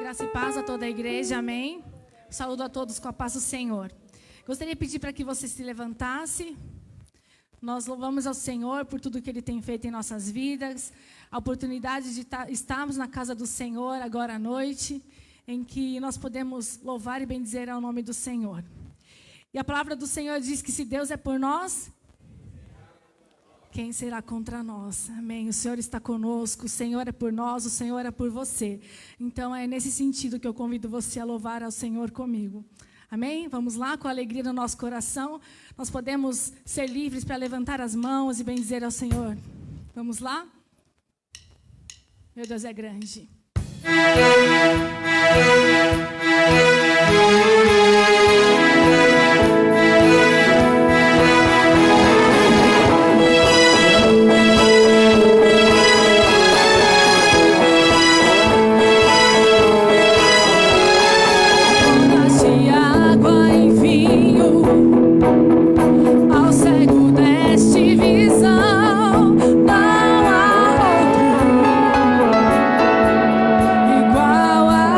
Graça e paz a toda a igreja, amém? Saúdo a todos com a paz do Senhor. Gostaria de pedir para que você se levantasse. Nós louvamos ao Senhor por tudo que Ele tem feito em nossas vidas, a oportunidade de estarmos na casa do Senhor agora à noite, em que nós podemos louvar e bendizer ao nome do Senhor. E a palavra do Senhor diz que se Deus é por nós, quem será contra nós? Amém. O Senhor está conosco, o Senhor é por nós, o Senhor é por você. Então é nesse sentido que eu convido você a louvar ao Senhor comigo. Amém? Vamos lá, com alegria no nosso coração. Nós podemos ser livres para levantar as mãos e bendizer ao Senhor. Vamos lá? Meu Deus é grande. Igual a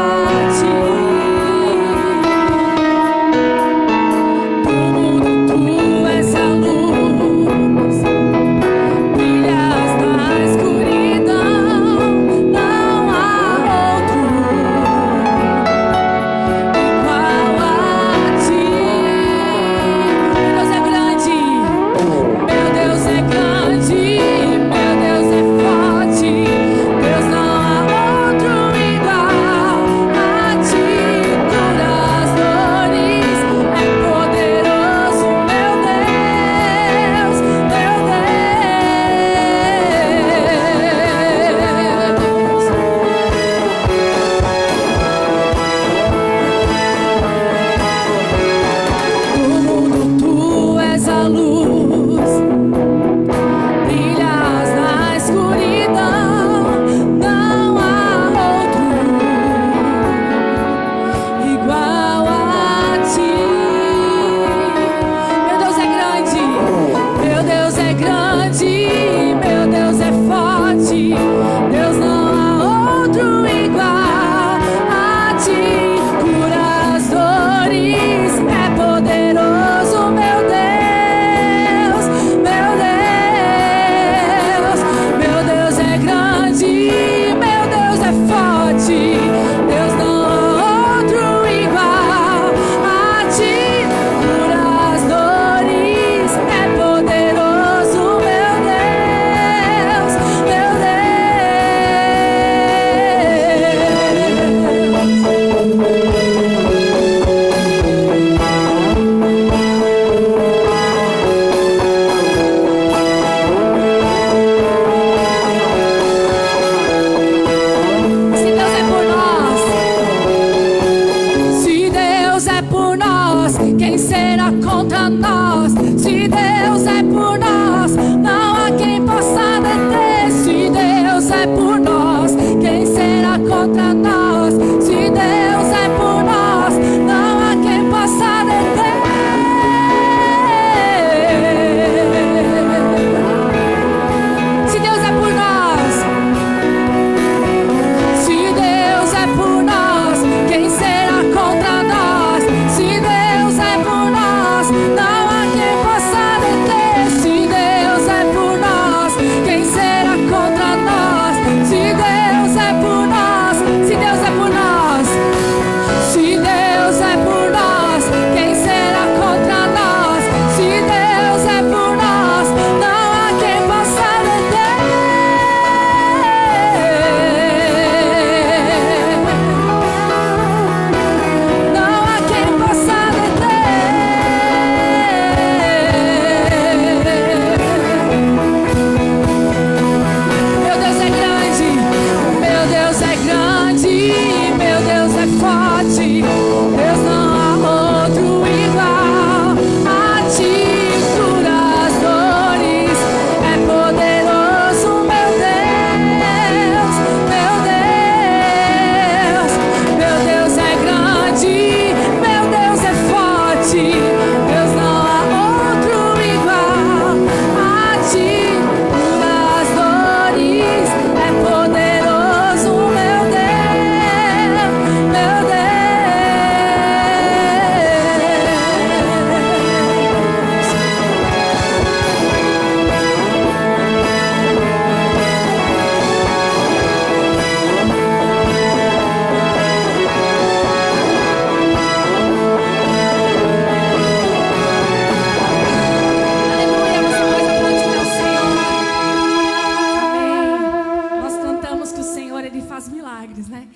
Ele faz milagres, né?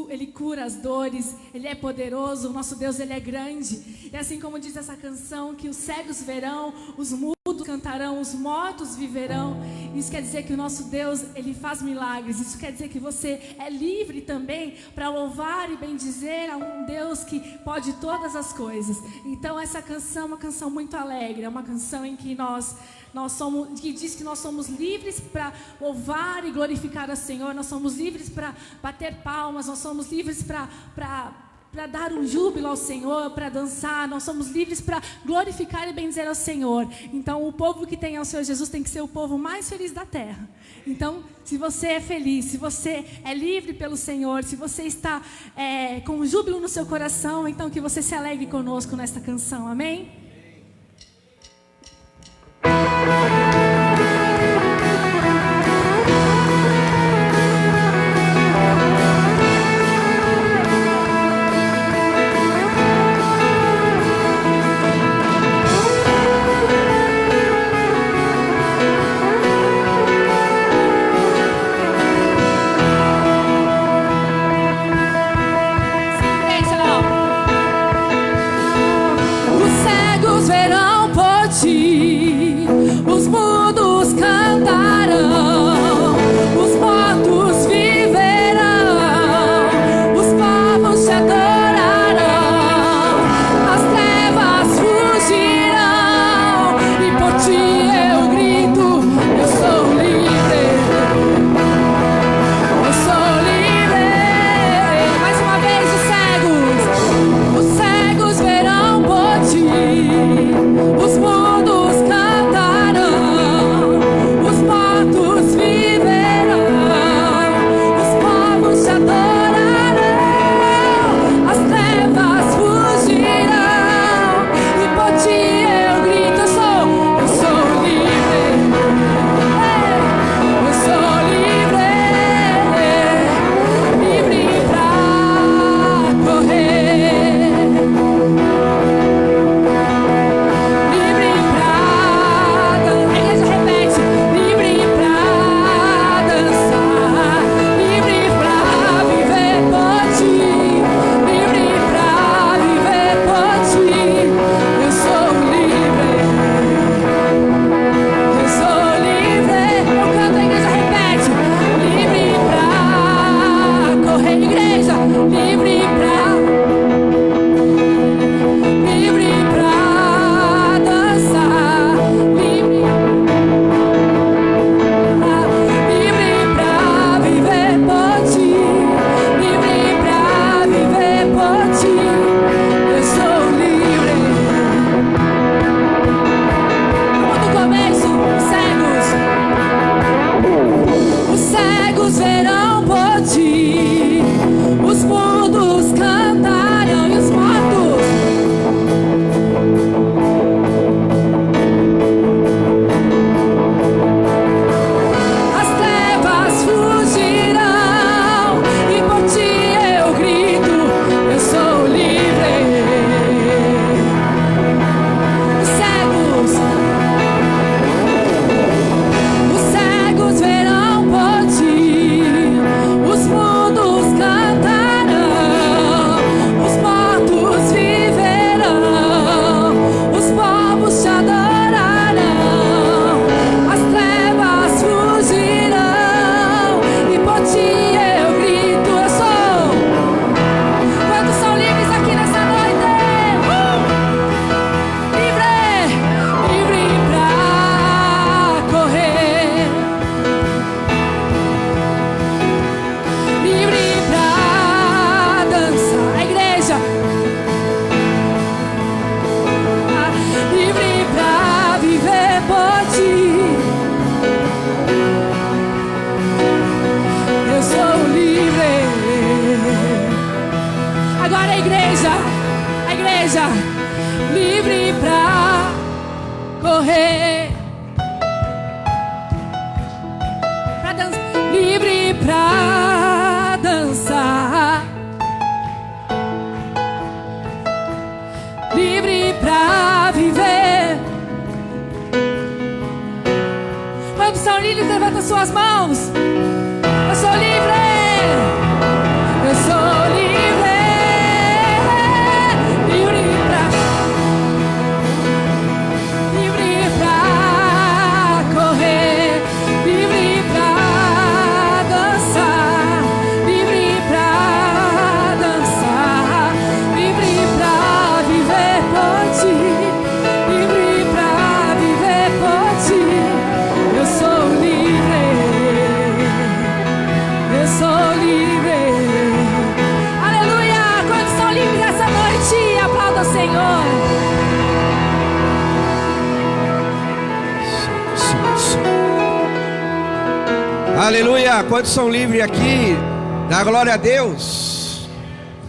Ele cura as dores, Ele é poderoso, o nosso Deus, Ele é grande. E assim como diz essa canção, que os cegos verão, os mudos cantarão, os mortos viverão. Isso quer dizer que o nosso Deus, Ele faz milagres. Isso quer dizer que você é livre também para louvar e bendizer a um Deus que pode todas as coisas. Então essa canção é uma canção muito alegre, é uma canção em que nós somos, que diz que nós somos livres para louvar e glorificar ao Senhor, nós somos livres para bater palmas, nós somos livres para dar um júbilo ao Senhor, para dançar, nós somos livres para glorificar e bendizer ao Senhor. Então o povo que tem ao Senhor Jesus tem que ser o povo mais feliz da terra. Então, se você é feliz, se você é livre pelo Senhor, se você está com júbilo no seu coração, então que você se alegre conosco nesta canção, amém? Os mudos cantarão, os mortos viverão, os povos te adorarão, as trevas fugirão, e por ti eu grito, eu sou livre, eu sou livre. Mais uma vez os cegos verão por ti, os mudos cantarão, os mortos viverão, os povos te adorarão, as trevas fugirão, e por ti eu grito, eu sou livre, eu sou livre, livre pra correr, livre pra dançar. A igreja repete: livre pra dançar, livre pra viver por ti, livre pra viver por ti. Eu sou livre, eu sou livre. Eu canto, a igreja repete: livre pra correr, igreja, livre pra dançar, livre pra viver por ti, livre pra viver por ti. Eu sou livre. Vamos do começo, os cegos verão por ti, os mudos cantarão, e os mortos as trevas fugirão, e por ti eu grito, eu sou livre. Os cegos verão por ti, os mudos cantarão, sou livre. Aleluia! Quantos são livres essa noite? Aplauda o Senhor. Aleluia! Quantos são livres aqui? Dá glória a Deus.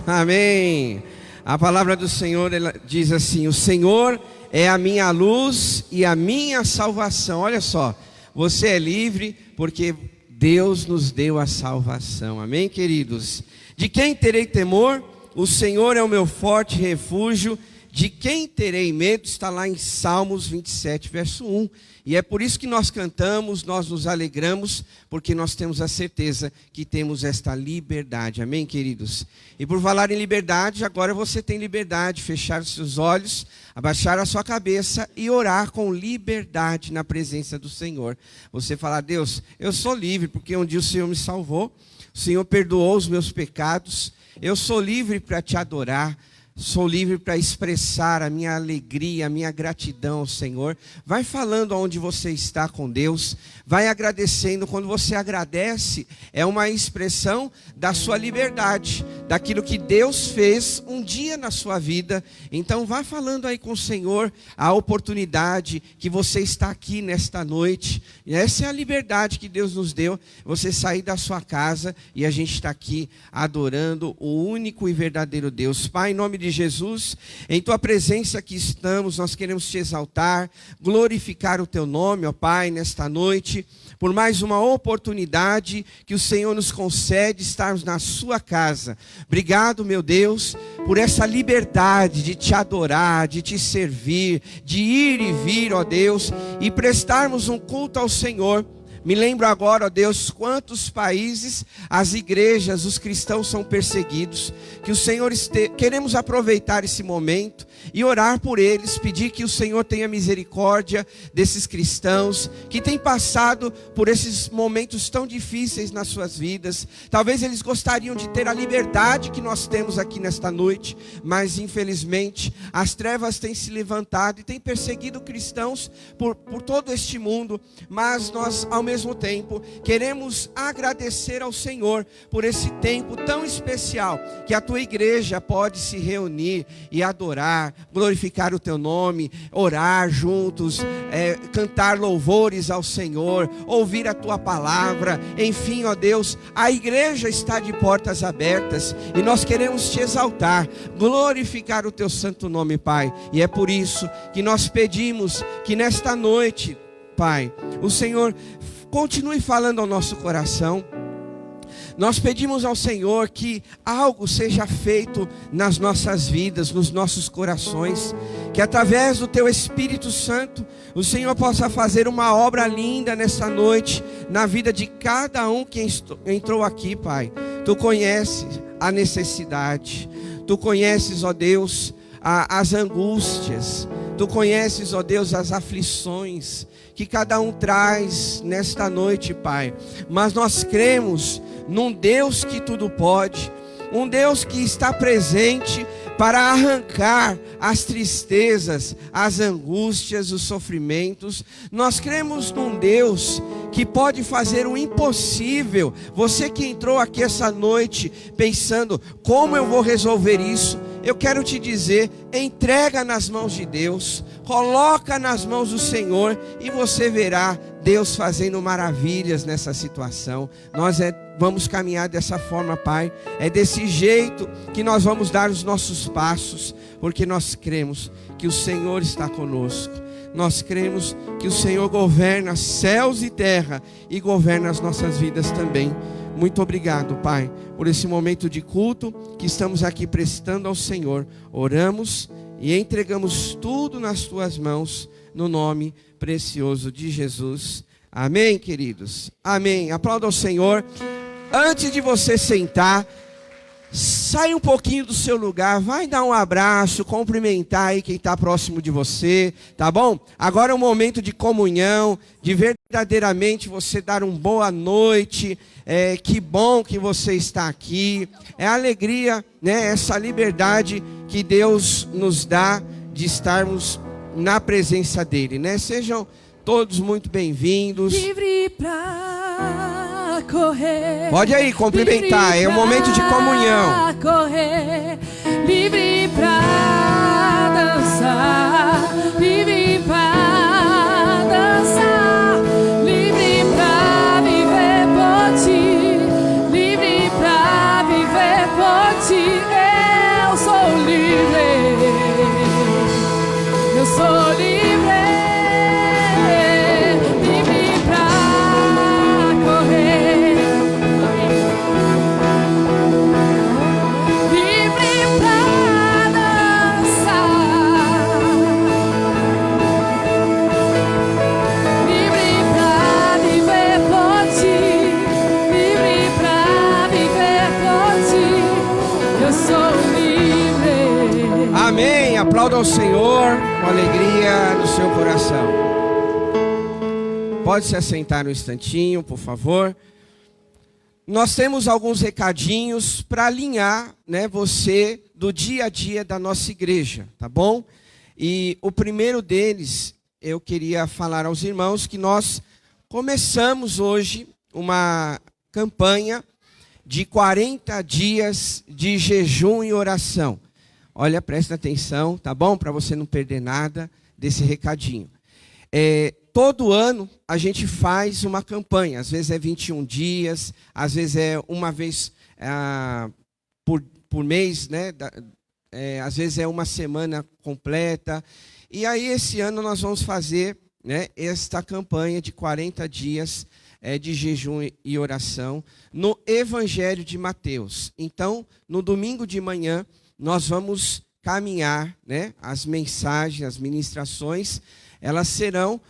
Amém. A palavra do Senhor, ela diz assim: o Senhor é a minha luz e a minha salvação. Olha só, você é livre porque Deus nos deu a salvação. Amém, queridos? De quem terei temor? O Senhor é o meu forte refúgio. De quem terei medo? Está lá em Salmos 27, verso 1. E é por isso que nós cantamos, nós nos alegramos, porque nós temos a certeza que temos esta liberdade. Amém, queridos? E por falar em liberdade, agora você tem liberdade de fechar os seus olhos, abaixar a sua cabeça e orar com liberdade na presença do Senhor. Você falar: Deus, eu sou livre porque um dia o Senhor me salvou, o Senhor perdoou os meus pecados, eu sou livre para te adorar. Sou livre para expressar a minha alegria, a minha gratidão ao Senhor. Vai falando onde você está com Deus. Vai agradecendo. Quando você agradece, é uma expressão da sua liberdade, daquilo que Deus fez um dia na sua vida. Então vá falando aí com o Senhor a oportunidade que você está aqui nesta noite. E essa é a liberdade que Deus nos deu. Você sair da sua casa e a gente está aqui adorando o único e verdadeiro Deus. Pai, em nome de Jesus, em tua presença aqui estamos, nós queremos te exaltar, glorificar o teu nome, ó Pai, nesta noite, por mais uma oportunidade que o Senhor nos concede estarmos na sua casa. Obrigado, meu Deus, por essa liberdade de te adorar, de te servir, de ir e vir, ó Deus, e prestarmos um culto ao Senhor. Me lembro agora, ó Deus, quantos países as igrejas, os cristãos são perseguidos. Que o Senhor queremos aproveitar esse momento e orar por eles, pedir que o Senhor tenha misericórdia desses cristãos que têm passado por esses momentos tão difíceis nas suas vidas. Talvez eles gostariam de ter a liberdade que nós temos aqui nesta noite, mas infelizmente as trevas têm se levantado e têm perseguido cristãos por todo este mundo. Mas nós, ao mesmo tempo, queremos agradecer ao Senhor por esse tempo tão especial que a tua igreja pode se reunir e adorar, glorificar o teu nome, orar juntos, cantar louvores ao Senhor, ouvir a tua palavra. Enfim, ó Deus, a igreja está de portas abertas e nós queremos te exaltar, glorificar o teu santo nome, Pai. E é por isso que nós pedimos que nesta noite, Pai, o Senhor continue falando ao nosso coração. Nós pedimos ao Senhor que algo seja feito nas nossas vidas, nos nossos corações, que através do teu Espírito Santo, o Senhor possa fazer uma obra linda nessa noite, na vida de cada um que entrou aqui, Pai. Tu conheces a necessidade, Tu conheces, ó Deus, as angústias, Tu conheces, ó Deus, as aflições que cada um traz nesta noite, Pai. Mas nós cremos num Deus que tudo pode, um Deus que está presente para arrancar as tristezas, as angústias, os sofrimentos. Nós cremos num Deus que pode fazer o impossível. Você que entrou aqui essa noite pensando: como eu vou resolver isso? Eu quero te dizer: entrega nas mãos de Deus, coloca nas mãos do Senhor e você verá Deus fazendo maravilhas nessa situação. Nós vamos caminhar dessa forma, Pai. É desse jeito que nós vamos dar os nossos passos, porque nós cremos que o Senhor está conosco. Nós cremos que o Senhor governa céus e terra e governa as nossas vidas também. Muito obrigado, Pai, por esse momento de culto que estamos aqui prestando ao Senhor. Oramos e entregamos tudo nas Tuas mãos, no nome precioso de Jesus. Amém, queridos? Amém. Aplauda ao Senhor. Antes de você sentar, sai um pouquinho do seu lugar, vai dar um abraço, cumprimentar aí quem está próximo de você, tá bom? Agora é um momento de comunhão, de verdadeiramente você dar uma boa noite. Que bom que você está aqui. É alegria, né? Essa liberdade que Deus nos dá de estarmos na presença dele, né? Sejam todos muito bem-vindos. Livre pra correr. Pode aí cumprimentar, é um momento de comunhão. Correr, livre pra dançar, livre pra dançar, livre pra viver por ti, livre pra viver por ti. Eu sou livre, eu sou livre. Amém. Aplauda ao Senhor com alegria no seu coração. Pode se assentar um instantinho, por favor. Nós temos alguns recadinhos para alinhar, né, você do dia a dia da nossa igreja, tá bom? E o primeiro deles, eu queria falar aos irmãos que nós começamos hoje uma campanha de 40 dias de jejum e oração. Olha, presta atenção, tá bom? Para você não perder nada desse recadinho. Todo ano a gente faz uma campanha. Às vezes é 21 dias, às vezes é uma vez por mês, né? Às vezes é uma semana completa. E aí esse ano nós vamos fazer, né, esta campanha de 40 dias de jejum e oração no Evangelho de Mateus. Então, no domingo de manhã, nós vamos caminhar, né? As mensagens, as ministrações, elas serão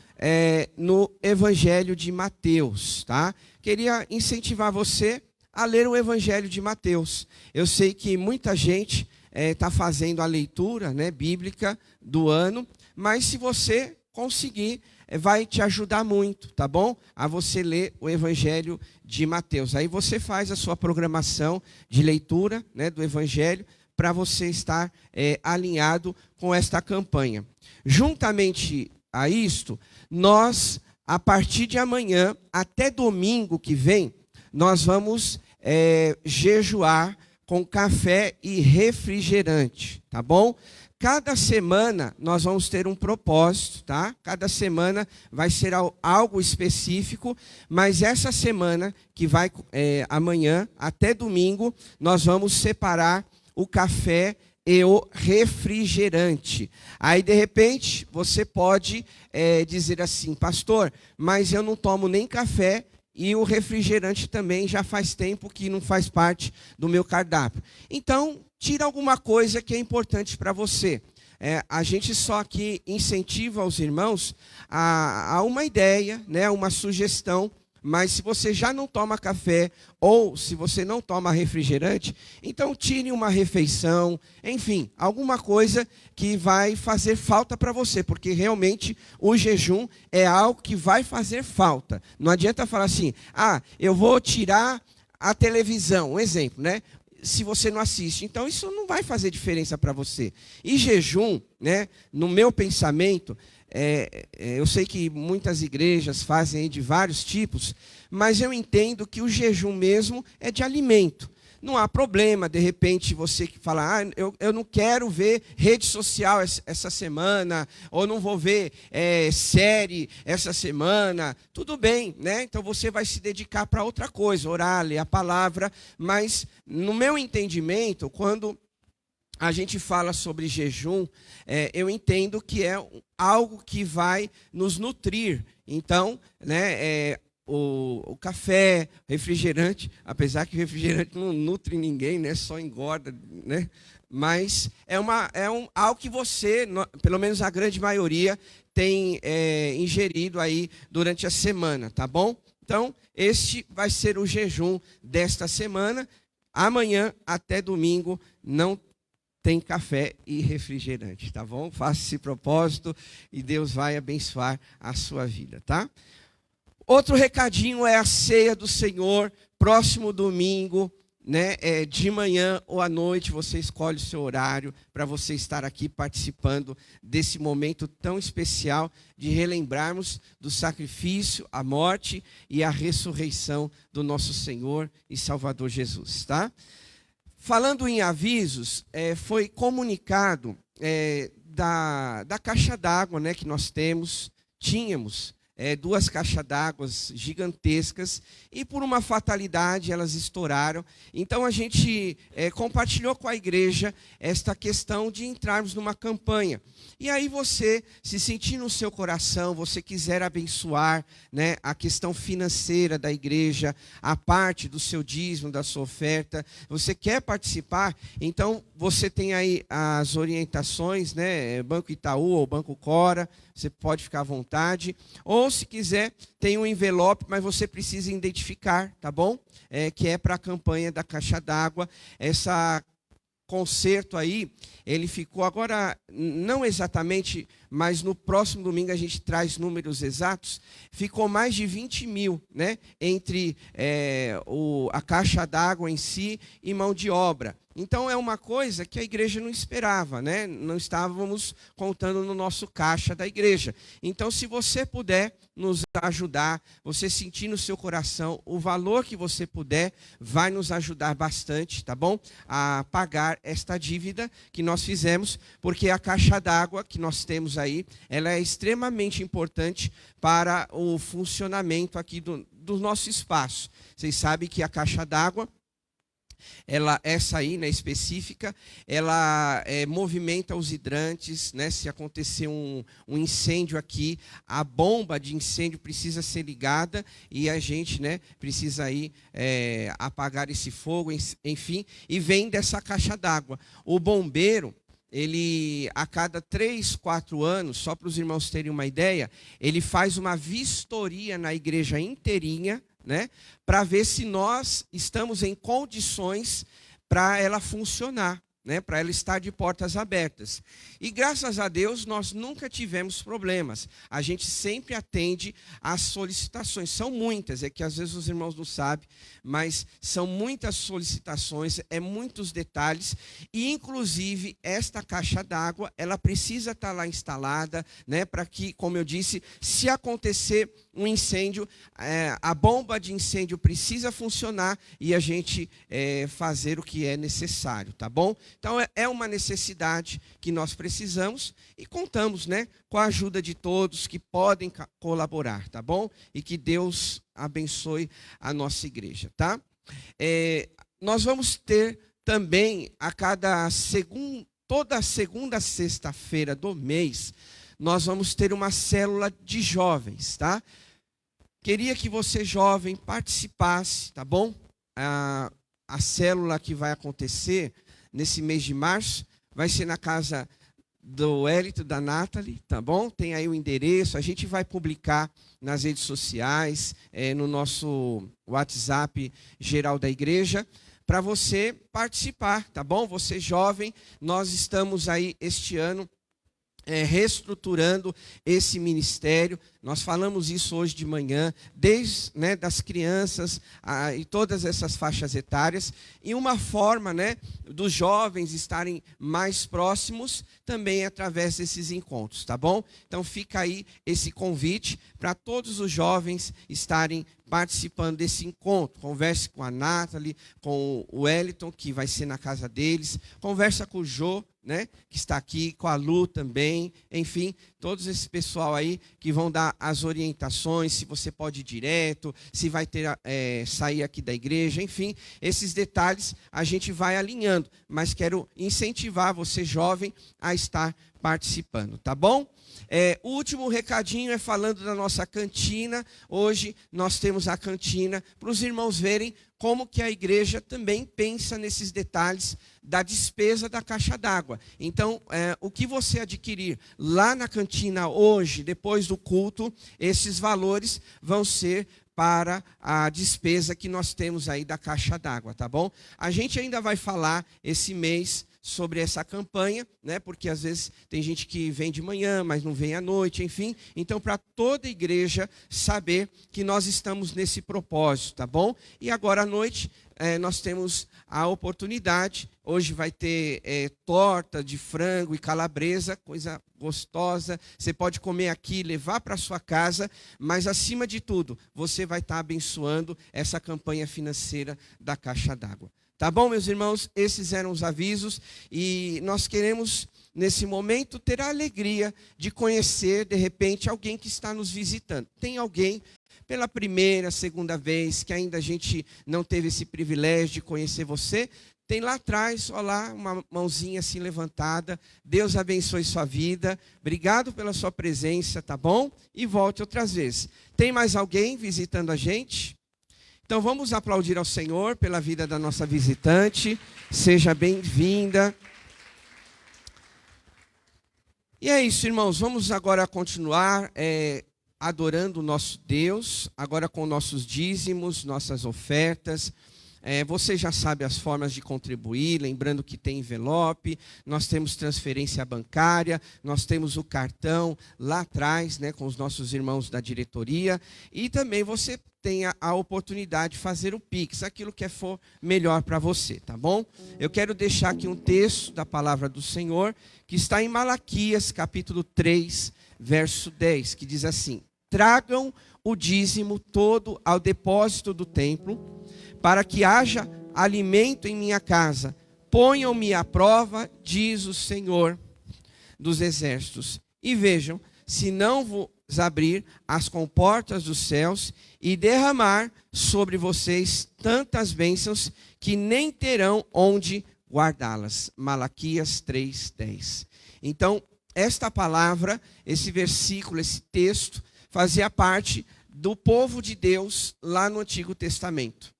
no Evangelho de Mateus, tá? Queria incentivar você a ler o Evangelho de Mateus. Eu sei que muita gente está fazendo a leitura, né, bíblica do ano, mas se você conseguir, vai te ajudar muito, tá bom? A você ler o Evangelho de Mateus. Aí você faz a sua programação de leitura, né, do Evangelho, para você estar alinhado com esta campanha. Juntamente a isto, nós, a partir de amanhã até domingo que vem, nós vamos jejuar com café e refrigerante, tá bom? Cada semana nós vamos ter um propósito, tá? Cada semana vai ser algo específico, mas essa semana, que vai amanhã até domingo, nós vamos separar o café e o refrigerante. Aí, de repente, você pode dizer assim, pastor, mas eu não tomo nem café e o refrigerante também já faz tempo que não faz parte do meu cardápio. Então, tira alguma coisa que é importante para você. A gente só aqui incentiva os irmãos a uma ideia, né, uma sugestão. Mas se você já não toma café ou se você não toma refrigerante, então tire uma refeição, enfim, alguma coisa que vai fazer falta para você, porque realmente o jejum é algo que vai fazer falta. Não adianta falar assim, eu vou tirar a televisão, um exemplo, né? Se você não assiste, então isso não vai fazer diferença para você. E jejum, né, no meu pensamento, eu sei que muitas igrejas fazem de vários tipos, mas eu entendo que o jejum mesmo é de alimento. Não há problema, de repente, você que fala, eu não quero ver rede social essa semana, ou não vou ver série essa semana. Tudo bem, né? Então você vai se dedicar para outra coisa, orar, ler a palavra. Mas, no meu entendimento, quando a gente fala sobre jejum, eu entendo que é algo que vai nos nutrir. Então, né, o café, refrigerante, apesar que o refrigerante não nutre ninguém, né, só engorda, né, mas algo que você, pelo menos a grande maioria, tem ingerido aí durante a semana, tá bom? Então, este vai ser o jejum desta semana. Amanhã até domingo não tem café e refrigerante, tá bom? Faça esse propósito e Deus vai abençoar a sua vida, tá? Outro recadinho é a ceia do Senhor, próximo domingo, né, de manhã ou à noite, você escolhe o seu horário para você estar aqui participando desse momento tão especial de relembrarmos do sacrifício, a morte e a ressurreição do nosso Senhor e Salvador Jesus, tá? Falando em avisos, foi comunicado da caixa d'água, né, que nós tínhamos 2 caixas d'água gigantescas e por uma fatalidade elas estouraram. Então a gente compartilhou com a igreja esta questão de entrarmos numa campanha. E aí você, se sentir no seu coração, você quiser abençoar, né, a questão financeira da igreja, a parte do seu dízimo, da sua oferta, você quer participar, então você tem aí as orientações, né, Banco Itaú ou Banco Cora, você pode ficar à vontade. Ou se quiser, tem um envelope, mas você precisa identificar, tá bom? Que é para a campanha da caixa d'água. Essa concerto aí, ele ficou agora, não exatamente, mas no próximo domingo a gente traz números exatos, ficou mais de 20 mil, né, entre a caixa d'água em si e mão de obra. Então é uma coisa que a igreja não esperava, né? Não estávamos contando no nosso caixa da igreja. Então, se você puder nos ajudar, você sentir no seu coração o valor que você puder, vai nos ajudar bastante, tá bom? A pagar esta dívida que nós fizemos, porque a caixa d'água que nós temos aí, ela é extremamente importante para o funcionamento aqui do nosso espaço. Vocês sabem que a caixa d'água, essa aí, né, específica, ela movimenta os hidrantes, né? Se acontecer um incêndio aqui, a bomba de incêndio precisa ser ligada e a gente, né, precisa aí apagar esse fogo, enfim, e vem dessa caixa d'água. O bombeiro, ele, a cada 3, 4 anos, só para os irmãos terem uma ideia, ele faz uma vistoria na igreja inteirinha, né, para ver se nós estamos em condições para ela funcionar, né, para ela estar de portas abertas. E graças a Deus nós nunca tivemos problemas. A gente sempre atende às solicitações. São muitas, é que às vezes os irmãos não sabem, mas são muitas solicitações, muitos detalhes. E inclusive esta caixa d'água, ela precisa estar lá instalada, né, para que, como eu disse, se acontecer um incêndio, a bomba de incêndio precisa funcionar e a gente fazer o que é necessário, tá bom? Então é uma necessidade que nós precisamos e contamos, né, com a ajuda de todos que podem colaborar, tá bom? E que Deus abençoe a nossa igreja, tá? Nós vamos ter também toda segunda sexta-feira do mês, nós vamos ter uma célula de jovens, tá? Queria que você, jovem, participasse, tá bom? A célula que vai acontecer nesse mês de março vai ser na casa do Wellington, da Nathalie, tá bom? Tem aí o endereço, a gente vai publicar nas redes sociais, no nosso WhatsApp geral da igreja, para você participar, tá bom? Você jovem, nós estamos aí este ano reestruturando esse ministério. Nós falamos isso hoje de manhã, desde, né, das crianças e todas essas faixas etárias, e uma forma, né, dos jovens estarem mais próximos também através desses encontros, tá bom? Então fica aí esse convite para todos os jovens estarem participando desse encontro. Converse com a Nathalie, com o Wellington, que vai ser na casa deles, conversa com o Jô, né, que está aqui, com a Lu também, enfim, todos esse pessoal aí que vão dar as orientações, se você pode ir direto, se vai ter sair aqui da igreja, enfim, esses detalhes a gente vai alinhando, mas quero incentivar você, jovem, a estar participando, tá bom? O último recadinho é falando da nossa cantina. Hoje nós temos a cantina para os irmãos verem como que a igreja também pensa nesses detalhes da despesa da caixa d'água. Então, o que você adquirir lá na cantina hoje, depois do culto, esses valores vão ser para a despesa que nós temos aí da caixa d'água, tá bom? A gente ainda vai falar esse mês sobre essa campanha, né? Porque às vezes tem gente que vem de manhã, mas não vem à noite, enfim. Então, para toda a igreja saber que nós estamos nesse propósito, tá bom? E agora à noite nós temos a oportunidade. Hoje vai ter torta de frango e calabresa, coisa gostosa. Você pode comer aqui, levar para sua casa, mas acima de tudo, você vai estar abençoando essa campanha financeira da Caixa d'Água. Tá bom, meus irmãos? Esses eram os avisos e nós queremos, nesse momento, ter a alegria de conhecer, de repente, alguém que está nos visitando. Tem alguém pela primeira, segunda vez, que ainda a gente não teve esse privilégio de conhecer você? Tem lá atrás, olha lá, uma mãozinha assim levantada. Deus abençoe sua vida. Obrigado pela sua presença, tá bom? E volte outras vezes. Tem mais alguém visitando a gente? Então vamos aplaudir ao Senhor pela vida da nossa visitante. Seja bem-vinda. E é isso, irmãos. Vamos agora continuar adorando o nosso Deus, agora com nossos dízimos, nossas ofertas. Você já sabe as formas de contribuir, lembrando que tem envelope, nós temos transferência bancária, nós temos o cartão lá atrás, né, com os nossos irmãos da diretoria, e também você tem a oportunidade de fazer o Pix, aquilo que for melhor para você, tá bom? Eu quero deixar aqui um texto da palavra do Senhor, que está em Malaquias, capítulo 3, verso 10, que diz assim: tragam o dízimo todo ao depósito do templo, para que haja alimento em minha casa. Ponham-me à prova, diz o Senhor dos exércitos, e vejam se não vos abrir as comportas dos céus e derramar sobre vocês tantas bênçãos que nem terão onde guardá-las. Malaquias 3:10. Então, esta palavra, esse versículo, esse texto, fazia parte do povo de Deus lá no Antigo Testamento.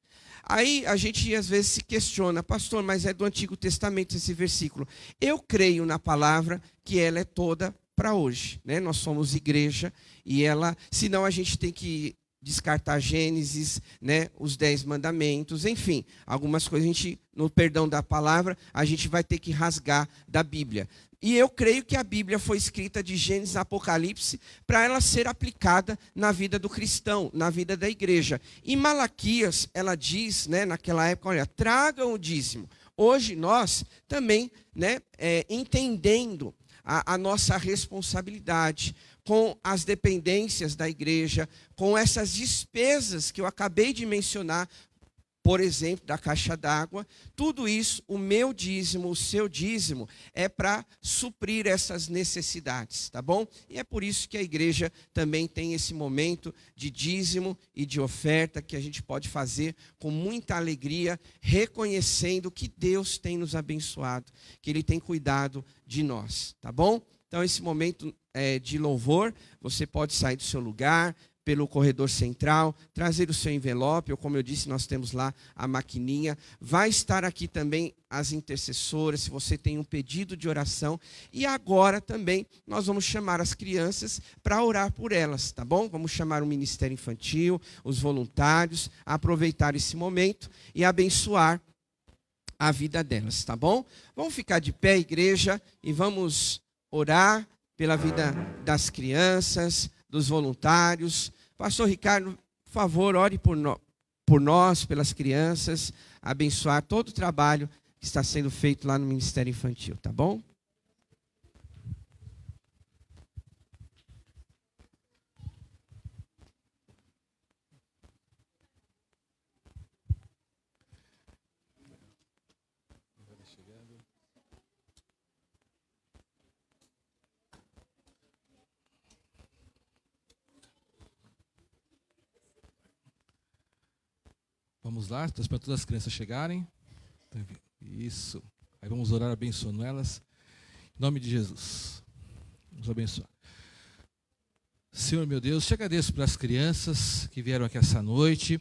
Aí a gente às vezes se questiona: pastor, mas é do Antigo Testamento esse versículo. Eu creio na palavra que ela é toda para hoje, né? Nós somos igreja e ela, senão a gente tem que descartar Gênesis, né, os 10 mandamentos, enfim, algumas coisas a gente, no perdão da palavra, a gente vai ter que rasgar da Bíblia. E eu creio que a Bíblia foi escrita de Gênesis a Apocalipse para ela ser aplicada na vida do cristão, na vida da igreja. E Malaquias, ela diz, né, naquela época, olha, tragam o dízimo. Hoje nós também, né, entendendo a nossa responsabilidade com as dependências da igreja, com essas despesas que eu acabei de mencionar, por exemplo, da Caixa d'Água, tudo isso, o meu dízimo, o seu dízimo, é para suprir essas necessidades, tá bom? E é por isso que a igreja também tem esse momento de dízimo e de oferta que a gente pode fazer com muita alegria, reconhecendo que Deus tem nos abençoado, que Ele tem cuidado de nós, tá bom? Então, esse momento de louvor, você pode sair do seu lugar, pelo corredor central, trazer o seu envelope, ou como eu disse, nós temos lá a maquininha. Vai estar aqui também as intercessoras, se você tem um pedido de oração. E agora também nós vamos chamar as crianças para orar por elas, tá bom? Vamos chamar o Ministério Infantil, os voluntários, a aproveitar esse momento e abençoar a vida delas, tá bom? Vamos ficar de pé, igreja, e vamos orar pela vida das crianças, dos voluntários. Pastor Ricardo, por favor, ore por nós, pelas crianças, abençoar todo o trabalho que está sendo feito lá no Ministério Infantil, tá bom? Vamos lá, estou esperando todas as crianças chegarem. Isso. Aí vamos orar abençoando elas. Em nome de Jesus. Vamos abençoar. Senhor, meu Deus, te agradeço pelas crianças que vieram aqui essa noite.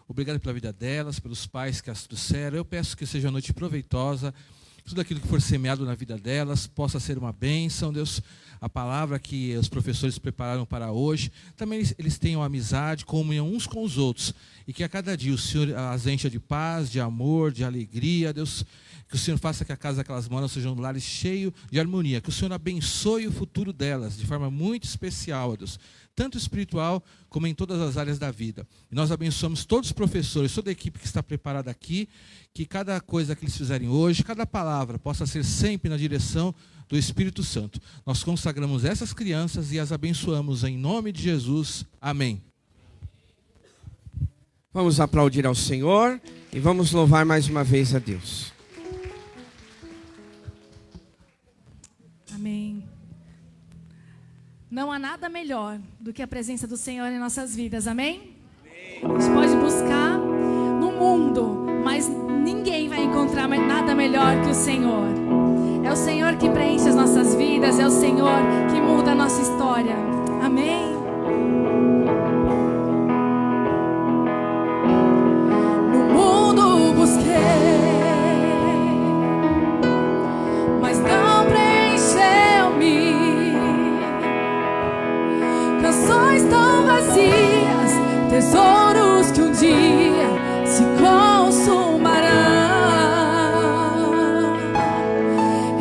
Obrigado pela vida delas, pelos pais que as trouxeram. Eu peço que seja uma noite proveitosa, tudo aquilo que for semeado na vida delas possa ser uma bênção, Deus. A palavra que os professores prepararam para hoje, também eles tenham amizade, comunhão uns com os outros, e que a cada dia o Senhor as encha de paz, de amor, de alegria, Deus. Que o Senhor faça que a casa que elas moram seja um lar cheio de harmonia, que o Senhor abençoe o futuro delas de forma muito especial, Deus, tanto espiritual como em todas as áreas da vida. E nós abençoamos todos os professores, toda a equipe que está preparada aqui, que cada coisa que eles fizerem hoje, cada palavra possa ser sempre na direção do Espírito Santo. Nós consagramos essas crianças e as abençoamos em nome de Jesus. Amém. Vamos aplaudir ao Senhor e vamos louvar mais uma vez a Deus. Amém. Não há nada melhor do que a presença do Senhor em nossas vidas, amém? A gente pode buscar no mundo, mas ninguém vai encontrar nada melhor que o Senhor. É o Senhor que preenche as nossas vidas, é o Senhor que muda a nossa história, amém? No mundo busquei, mas não preencheu-me. Canções tão vazias, tesouros que um dia se consumarão.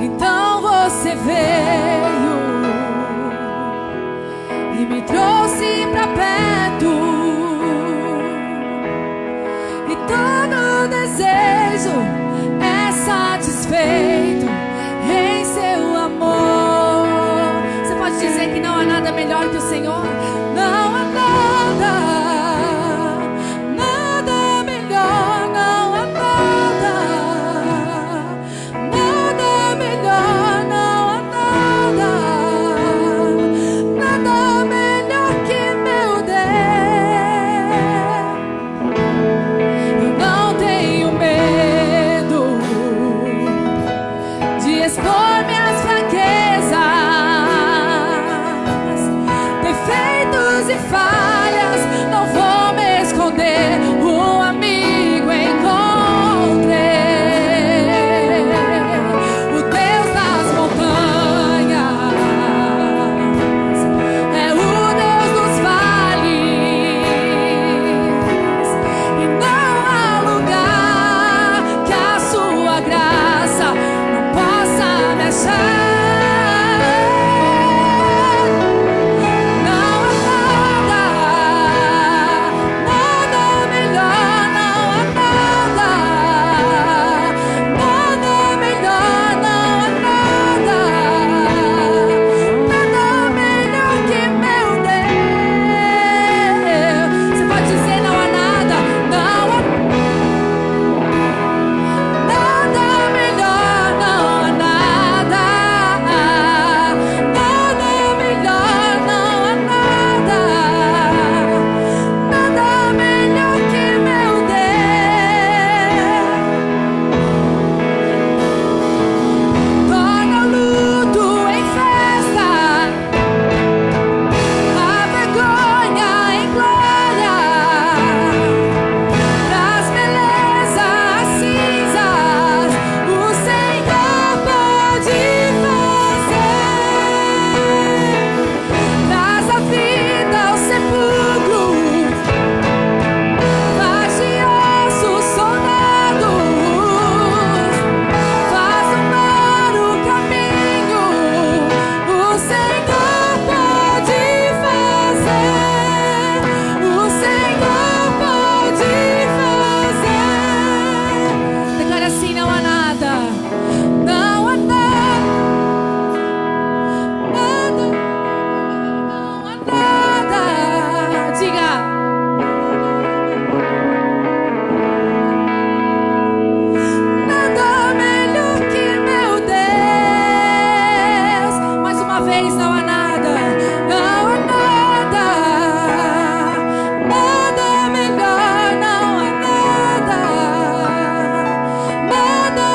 Então você veio e me trouxe pra perto, e todo desejo é satisfeito em seu amor. Você pode dizer que não há nada melhor que o Senhor? Não há nada, nada melhor, não há nada, nada melhor, não há nada, nada melhor que meu Deus. Eu não tenho medo de expor minhas fraquezas, defeitos e falhas, não vou me esconder. Um amigo encontrei, o Deus das montanhas, é o Deus dos vales, e não há lugar que a sua graça não possa me achar. Nada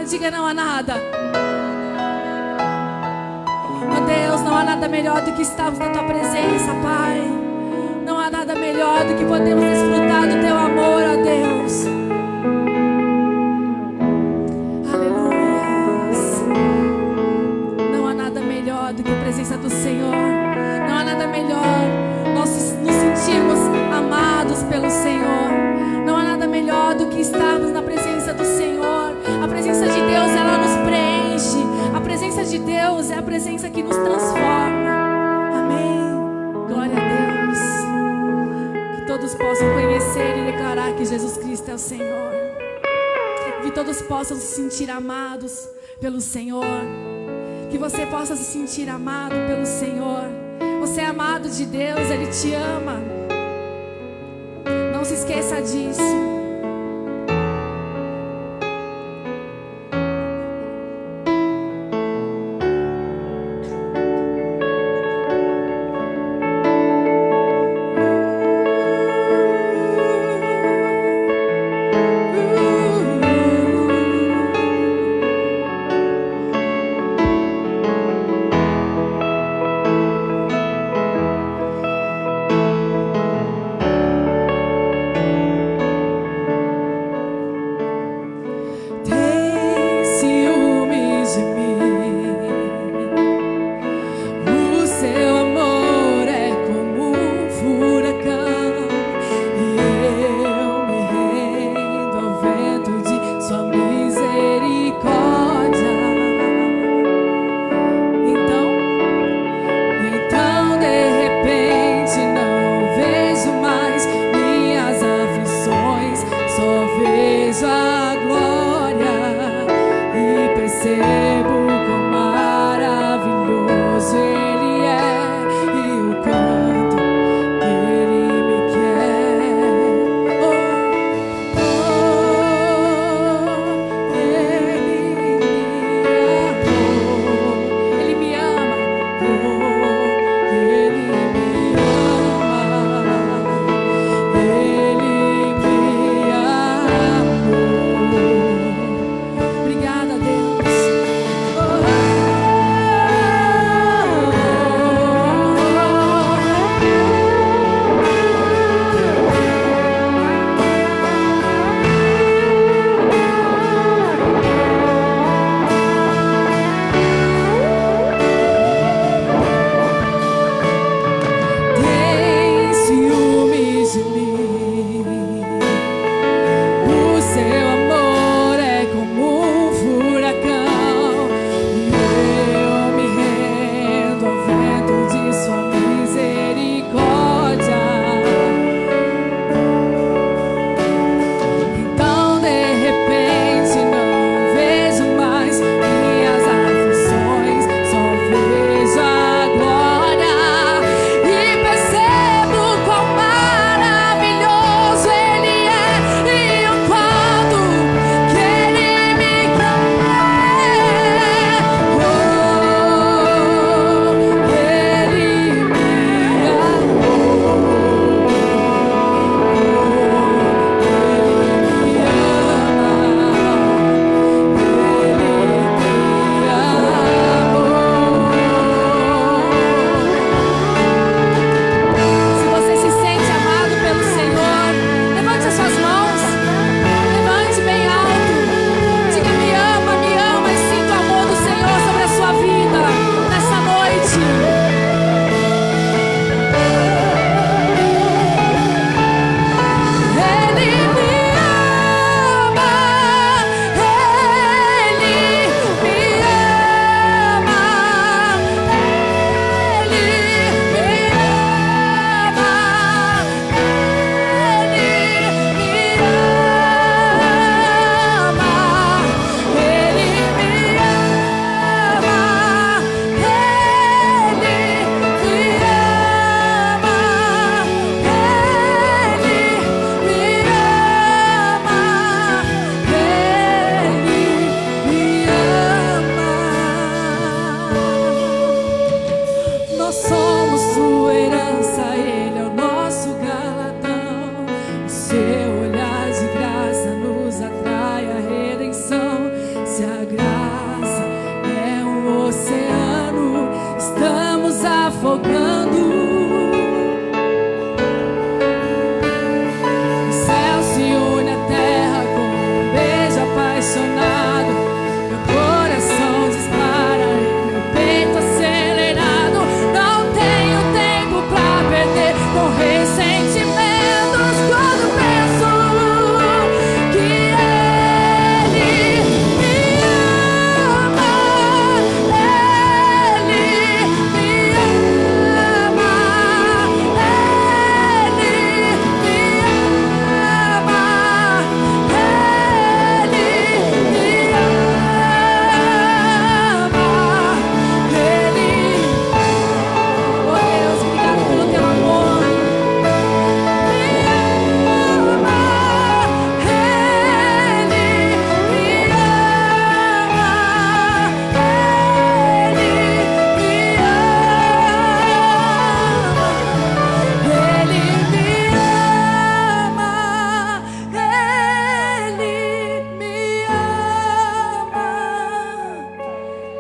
Diga: não há nada. Meu Deus, não há nada melhor do que estarmos na tua presença, Pai. Não há nada melhor do que podemos desfrutar do teu amor, ó Deus. Aleluia. Não há nada melhor do que a presença do Senhor. Não há nada melhor nós nos sentirmos amados pelo Senhor. Não há nada melhor do que estarmos na presença do Senhor. A presença de Deus, ela nos preenche. A presença de Deus é a presença que nos transforma. Amém. Glória a Deus. Que todos possam conhecer e declarar que Jesus Cristo é o Senhor. Que todos possam se sentir amados pelo Senhor. Que você possa se sentir amado pelo Senhor. Você é amado de Deus, Ele te ama. Não se esqueça disso.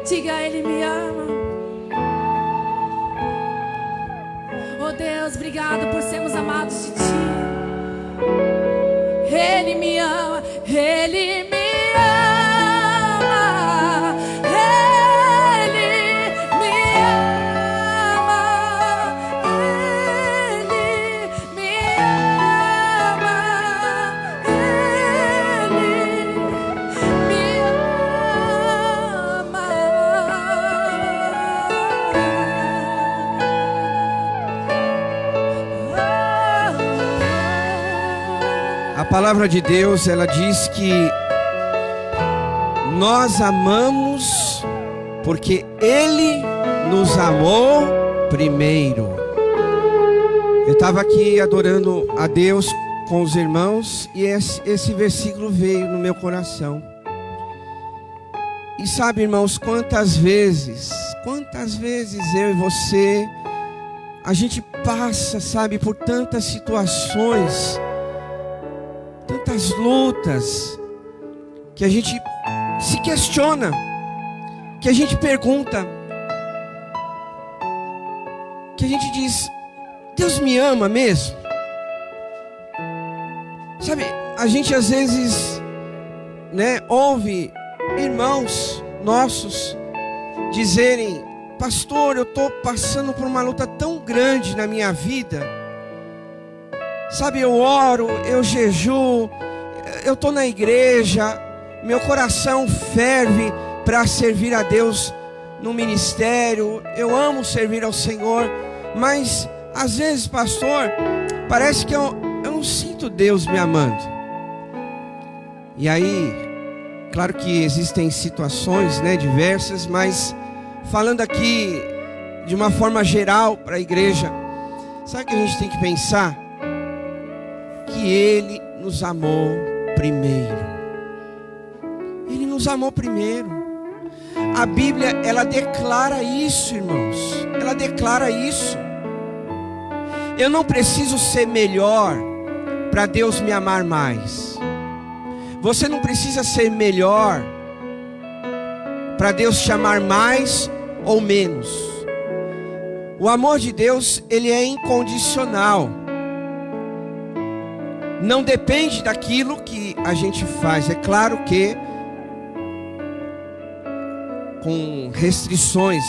Diga, Ele me ama. Oh Deus, obrigado por sermos amados de Ti. Ele me ama, Ele me ama. A palavra de Deus, ela diz que nós amamos porque Ele nos amou primeiro. Eu estava aqui adorando a Deus com os irmãos e esse versículo veio no meu coração. E sabe, irmãos, quantas vezes eu e você, a gente passa, sabe, por tantas situações, tantas lutas, que a gente se questiona, que a gente pergunta, que a gente diz: Deus me ama mesmo? Sabe, a gente às vezes, né, ouve irmãos nossos dizerem: pastor, eu estou passando por uma luta tão grande na minha vida. Sabe, eu oro, eu jejuo, eu estou na igreja, meu coração ferve para servir a Deus no ministério, eu amo servir ao Senhor, mas às vezes, pastor, parece que eu não sinto Deus me amando. E aí, claro que existem situações, né, diversas, mas falando aqui de uma forma geral para a igreja, sabe o que a gente tem que pensar? Que Ele nos amou primeiro. Ele nos amou primeiro. A Bíblia, ela declara isso, irmãos. Ela declara isso. Eu não preciso ser melhor para Deus me amar mais. Você não precisa ser melhor para Deus te amar mais ou menos. O amor de Deus, ele é incondicional. Não depende daquilo que a gente faz. É claro que com restrições.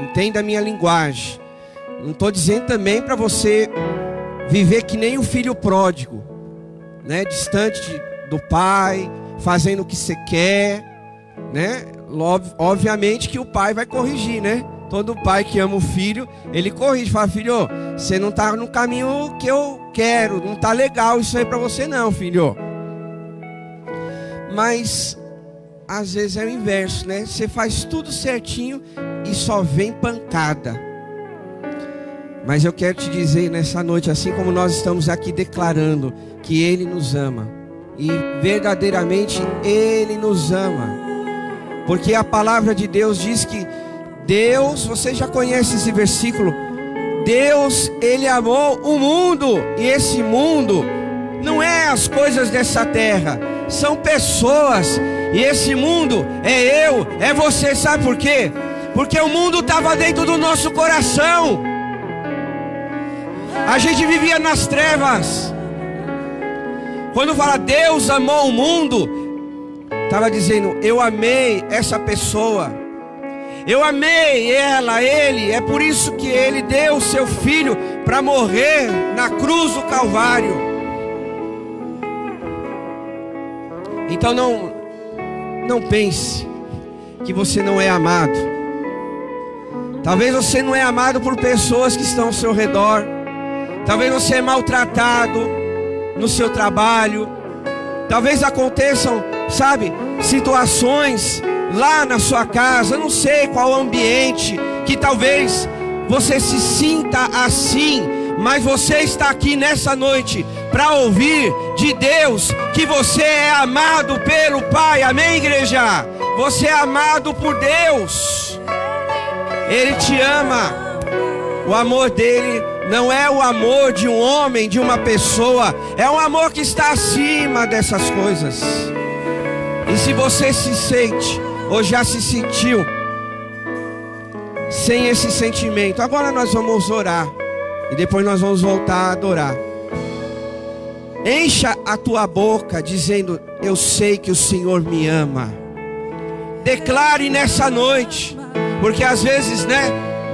Entenda a minha linguagem. Não estou dizendo também para você viver que nem o filho pródigo, né? Distante do pai, fazendo o que você quer, né? Obviamente que o pai vai corrigir, né? Todo pai que ama o filho, ele corrige, fala: filho, você não está no caminho que eu quero, não está legal isso aí para você não, filho. Mas às vezes é o inverso, né? Você faz tudo certinho e só vem pancada. Mas eu quero te dizer nessa noite, assim como nós estamos aqui declarando que Ele nos ama, e verdadeiramente Ele nos ama, porque a palavra de Deus diz que Deus, você já conhece esse versículo, Deus, Ele amou o mundo, e esse mundo não é as coisas dessa terra, são pessoas, e esse mundo é eu, é você, sabe por quê? Porque o mundo estava dentro do nosso coração, a gente vivia nas trevas. Quando fala Deus amou o mundo, estava dizendo: eu amei essa pessoa, eu amei ela, ele. É por isso que Ele deu o seu Filho para morrer na cruz do Calvário. Então não pense que você não é amado. Talvez você não é amado por pessoas que estão ao seu redor. Talvez você é maltratado no seu trabalho. Talvez aconteçam, sabe, situações lá na sua casa. Eu não sei qual ambiente que talvez você se sinta assim, mas você está aqui nessa noite para ouvir de Deus que você é amado pelo Pai. Amém, igreja? Você é amado por Deus. Ele te ama. O amor dele não é o amor de um homem, de uma pessoa. É um amor que está acima dessas coisas. E se você se sente, ou já se sentiu sem esse sentimento. Agora nós vamos orar e depois nós vamos voltar a adorar. Encha a tua boca dizendo: eu sei que o Senhor me ama. Declare nessa noite, porque às vezes,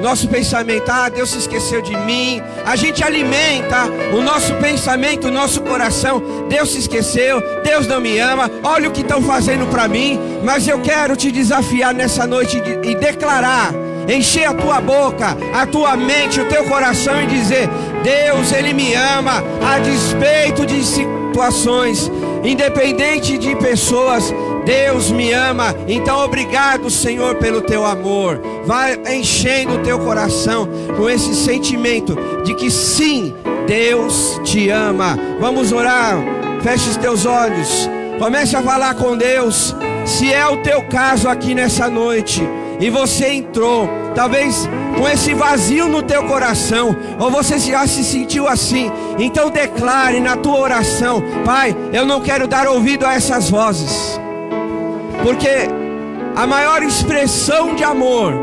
nosso pensamento: Deus se esqueceu de mim. A gente alimenta o nosso pensamento, o nosso coração: Deus se esqueceu, Deus não me ama, olha o que estão fazendo para mim. Mas eu quero te desafiar nessa noite e declarar, encher a tua boca, a tua mente, o teu coração e dizer: Deus, Ele me ama, a despeito de situações, independente de pessoas, Deus me ama. Então obrigado, Senhor, pelo teu amor. Vai enchendo o teu coração com esse sentimento de que sim, Deus te ama. Vamos orar. Feche os teus olhos, comece a falar com Deus. Se é o teu caso aqui nessa noite e você entrou talvez com esse vazio no teu coração, ou você já se sentiu assim, então declare na tua oração: Pai, eu não quero dar ouvido a essas vozes, porque a maior expressão de amor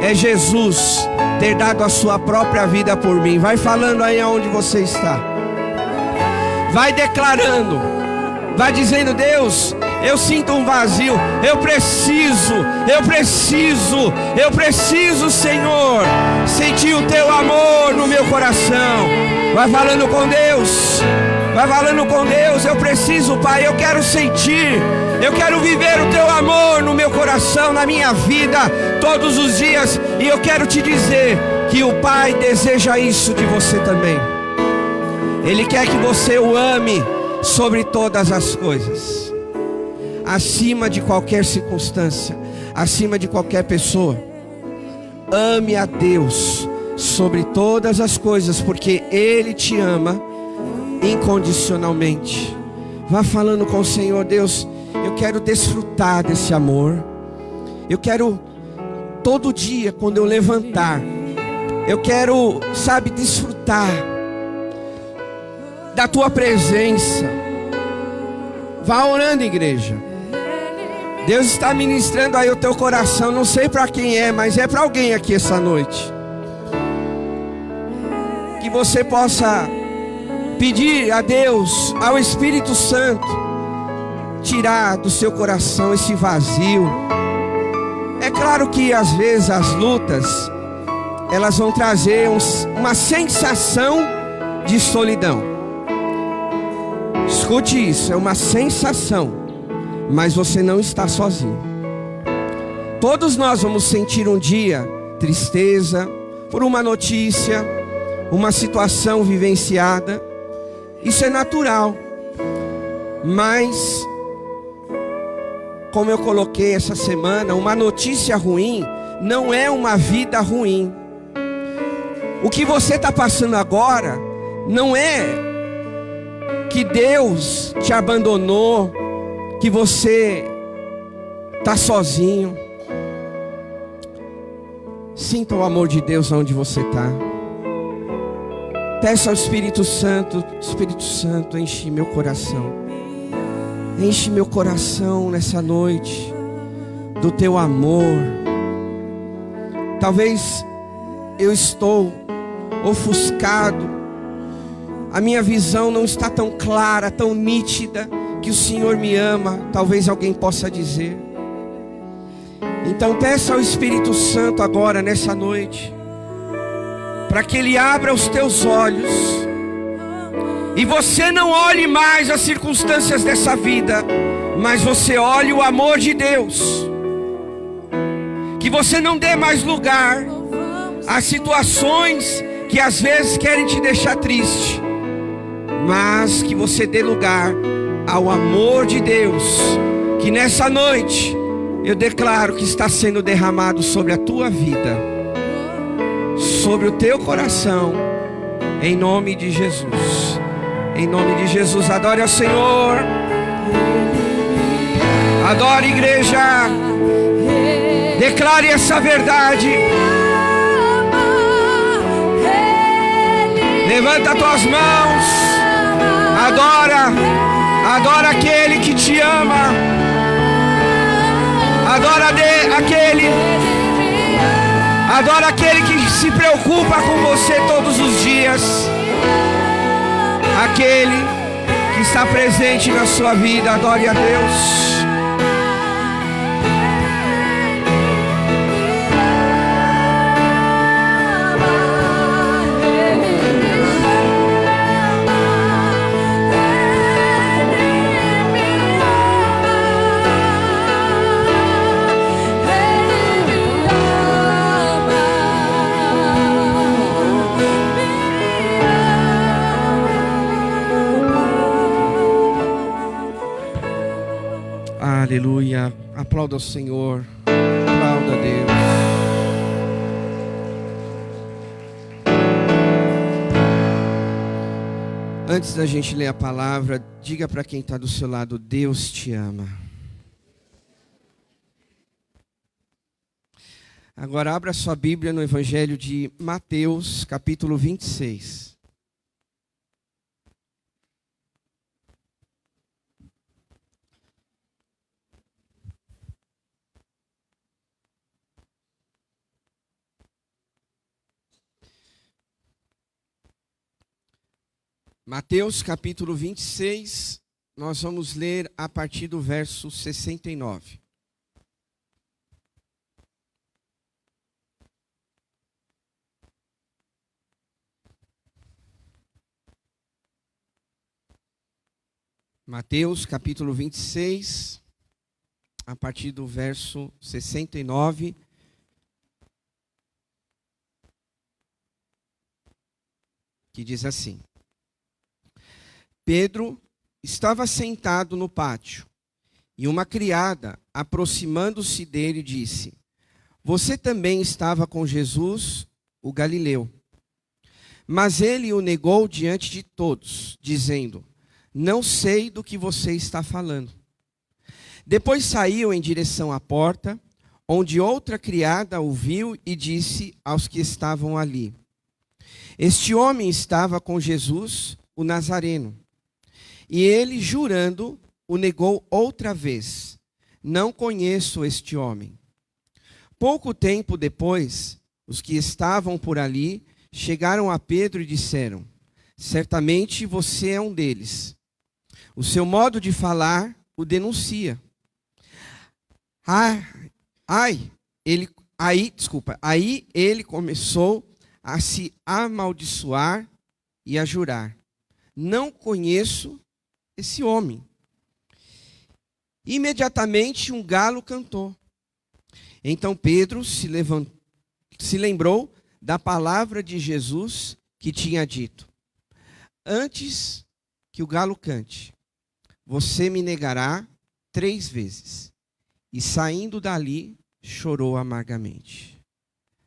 é Jesus ter dado a sua própria vida por mim. Vai falando aí aonde você está, vai declarando, vai dizendo: Deus, eu sinto um vazio, eu preciso, Senhor, sentir o teu amor no meu coração. Vai falando com Deus, vai falando com Deus: eu preciso, Pai, eu quero sentir, eu quero viver o teu amor no meu coração, na minha vida, todos os dias. E eu quero te dizer que o Pai deseja isso de você também. Ele quer que você o ame sobre todas as coisas, acima de qualquer circunstância, acima de qualquer pessoa. Ame a Deus sobre todas as coisas, porque Ele te ama incondicionalmente. Vá falando com o Senhor: Deus, eu quero desfrutar desse amor. Eu quero todo dia, quando eu levantar, eu quero, desfrutar da tua presença. Vá orando, igreja. Deus está ministrando aí o teu coração. Não sei para quem é, mas é para alguém aqui essa noite. Que você possa pedir a Deus, ao Espírito Santo, tirar do seu coração esse vazio. É claro que às vezes as lutas, elas vão trazer uma sensação de solidão. Escute isso, é uma sensação, mas você não está sozinho. Todos nós vamos sentir um dia tristeza por uma notícia, uma situação vivenciada. Isso é natural. Mas, como eu coloquei essa semana, uma notícia ruim não é uma vida ruim. O que você está passando agora não é que Deus te abandonou, que você está sozinho. Sinta o amor de Deus onde você está. Peça ao Espírito Santo: Espírito Santo, enche meu coração. Enche meu coração nessa noite do teu amor. Talvez eu estou ofuscado, a minha visão não está tão clara, tão nítida, que o Senhor me ama. Talvez alguém possa dizer. Então peça ao Espírito Santo agora, nessa noite, para que Ele abra os teus olhos e você não olhe mais as circunstâncias dessa vida, mas você olhe o amor de Deus. Que você não dê mais lugar às situações que às vezes querem te deixar triste, mas que você dê lugar ao amor de Deus, que nessa noite eu declaro que está sendo derramado sobre a tua vida, sobre o teu coração, em nome de Jesus. Em nome de Jesus, adore ao Senhor. Adore, igreja. Declare essa verdade. Levanta tuas mãos. Adora aquele que te ama. Adora aquele que se preocupa com você todos os dias. Aquele que está presente na sua vida. Adore a Deus. Aleluia. Aplauda o Senhor. Aplauda a Deus. Antes da gente ler a palavra, diga para quem está do seu lado: Deus te ama. Agora abra sua Bíblia no Evangelho de Mateus, capítulo 26. Mateus capítulo 26, nós vamos ler a partir do verso 69. Mateus capítulo 26, a partir do verso 69. Que diz assim: Pedro estava sentado no pátio, e uma criada, aproximando-se dele, disse: Você também estava com Jesus, o Galileu. Mas ele o negou diante de todos, dizendo: Não sei do que você está falando. Depois saiu em direção à porta, onde outra criada o viu e disse aos que estavam ali: Este homem estava com Jesus, o Nazareno. E ele, jurando, o negou outra vez: Não conheço este homem. Pouco tempo depois, os que estavam por ali chegaram a Pedro e disseram: Certamente você é um deles. O seu modo de falar o denuncia. Aí ele começou a se amaldiçoar e a jurar: Não conheço esse homem. Imediatamente um galo cantou. Então Pedro se lembrou da palavra de Jesus que tinha dito: Antes que o galo cante, você me negará 3 vezes. E saindo dali, chorou amargamente.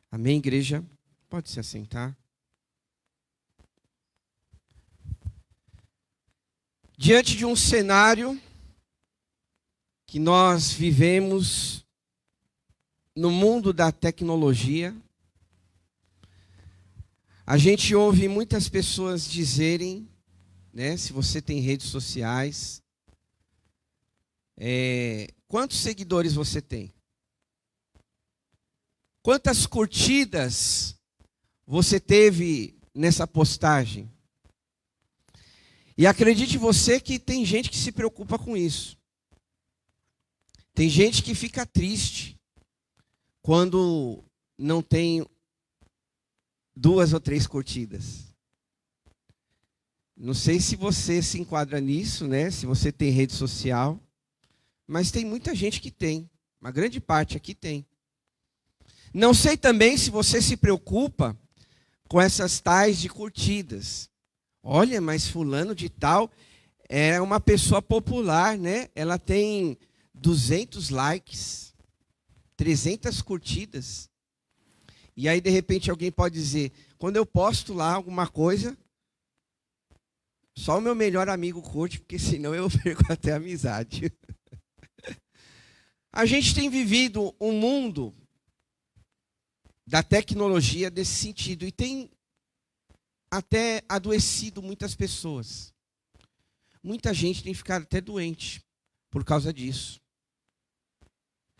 Amém, igreja? Pode se assentar. Diante de um cenário que nós vivemos no mundo da tecnologia, a gente ouve muitas pessoas dizerem, né, se você tem redes sociais, quantos seguidores você tem? Quantas curtidas você teve nessa postagem? E acredite você que tem gente que se preocupa com isso. Tem gente que fica triste quando não tem 2 ou 3 curtidas. Não sei se você se enquadra nisso, né? Se você tem rede social. Mas tem muita gente que tem. Uma grande parte aqui tem. Não sei também se você se preocupa com essas tais de curtidas. Olha, mas fulano de tal é uma pessoa popular, né? Ela tem 200 likes, 300 curtidas. E aí, de repente, alguém pode dizer: quando eu posto lá alguma coisa, só o meu melhor amigo curte, porque senão eu perco até a amizade. A gente tem vivido um mundo da tecnologia desse sentido e tem até adoecido muitas pessoas. Muita gente tem ficado até doente por causa disso.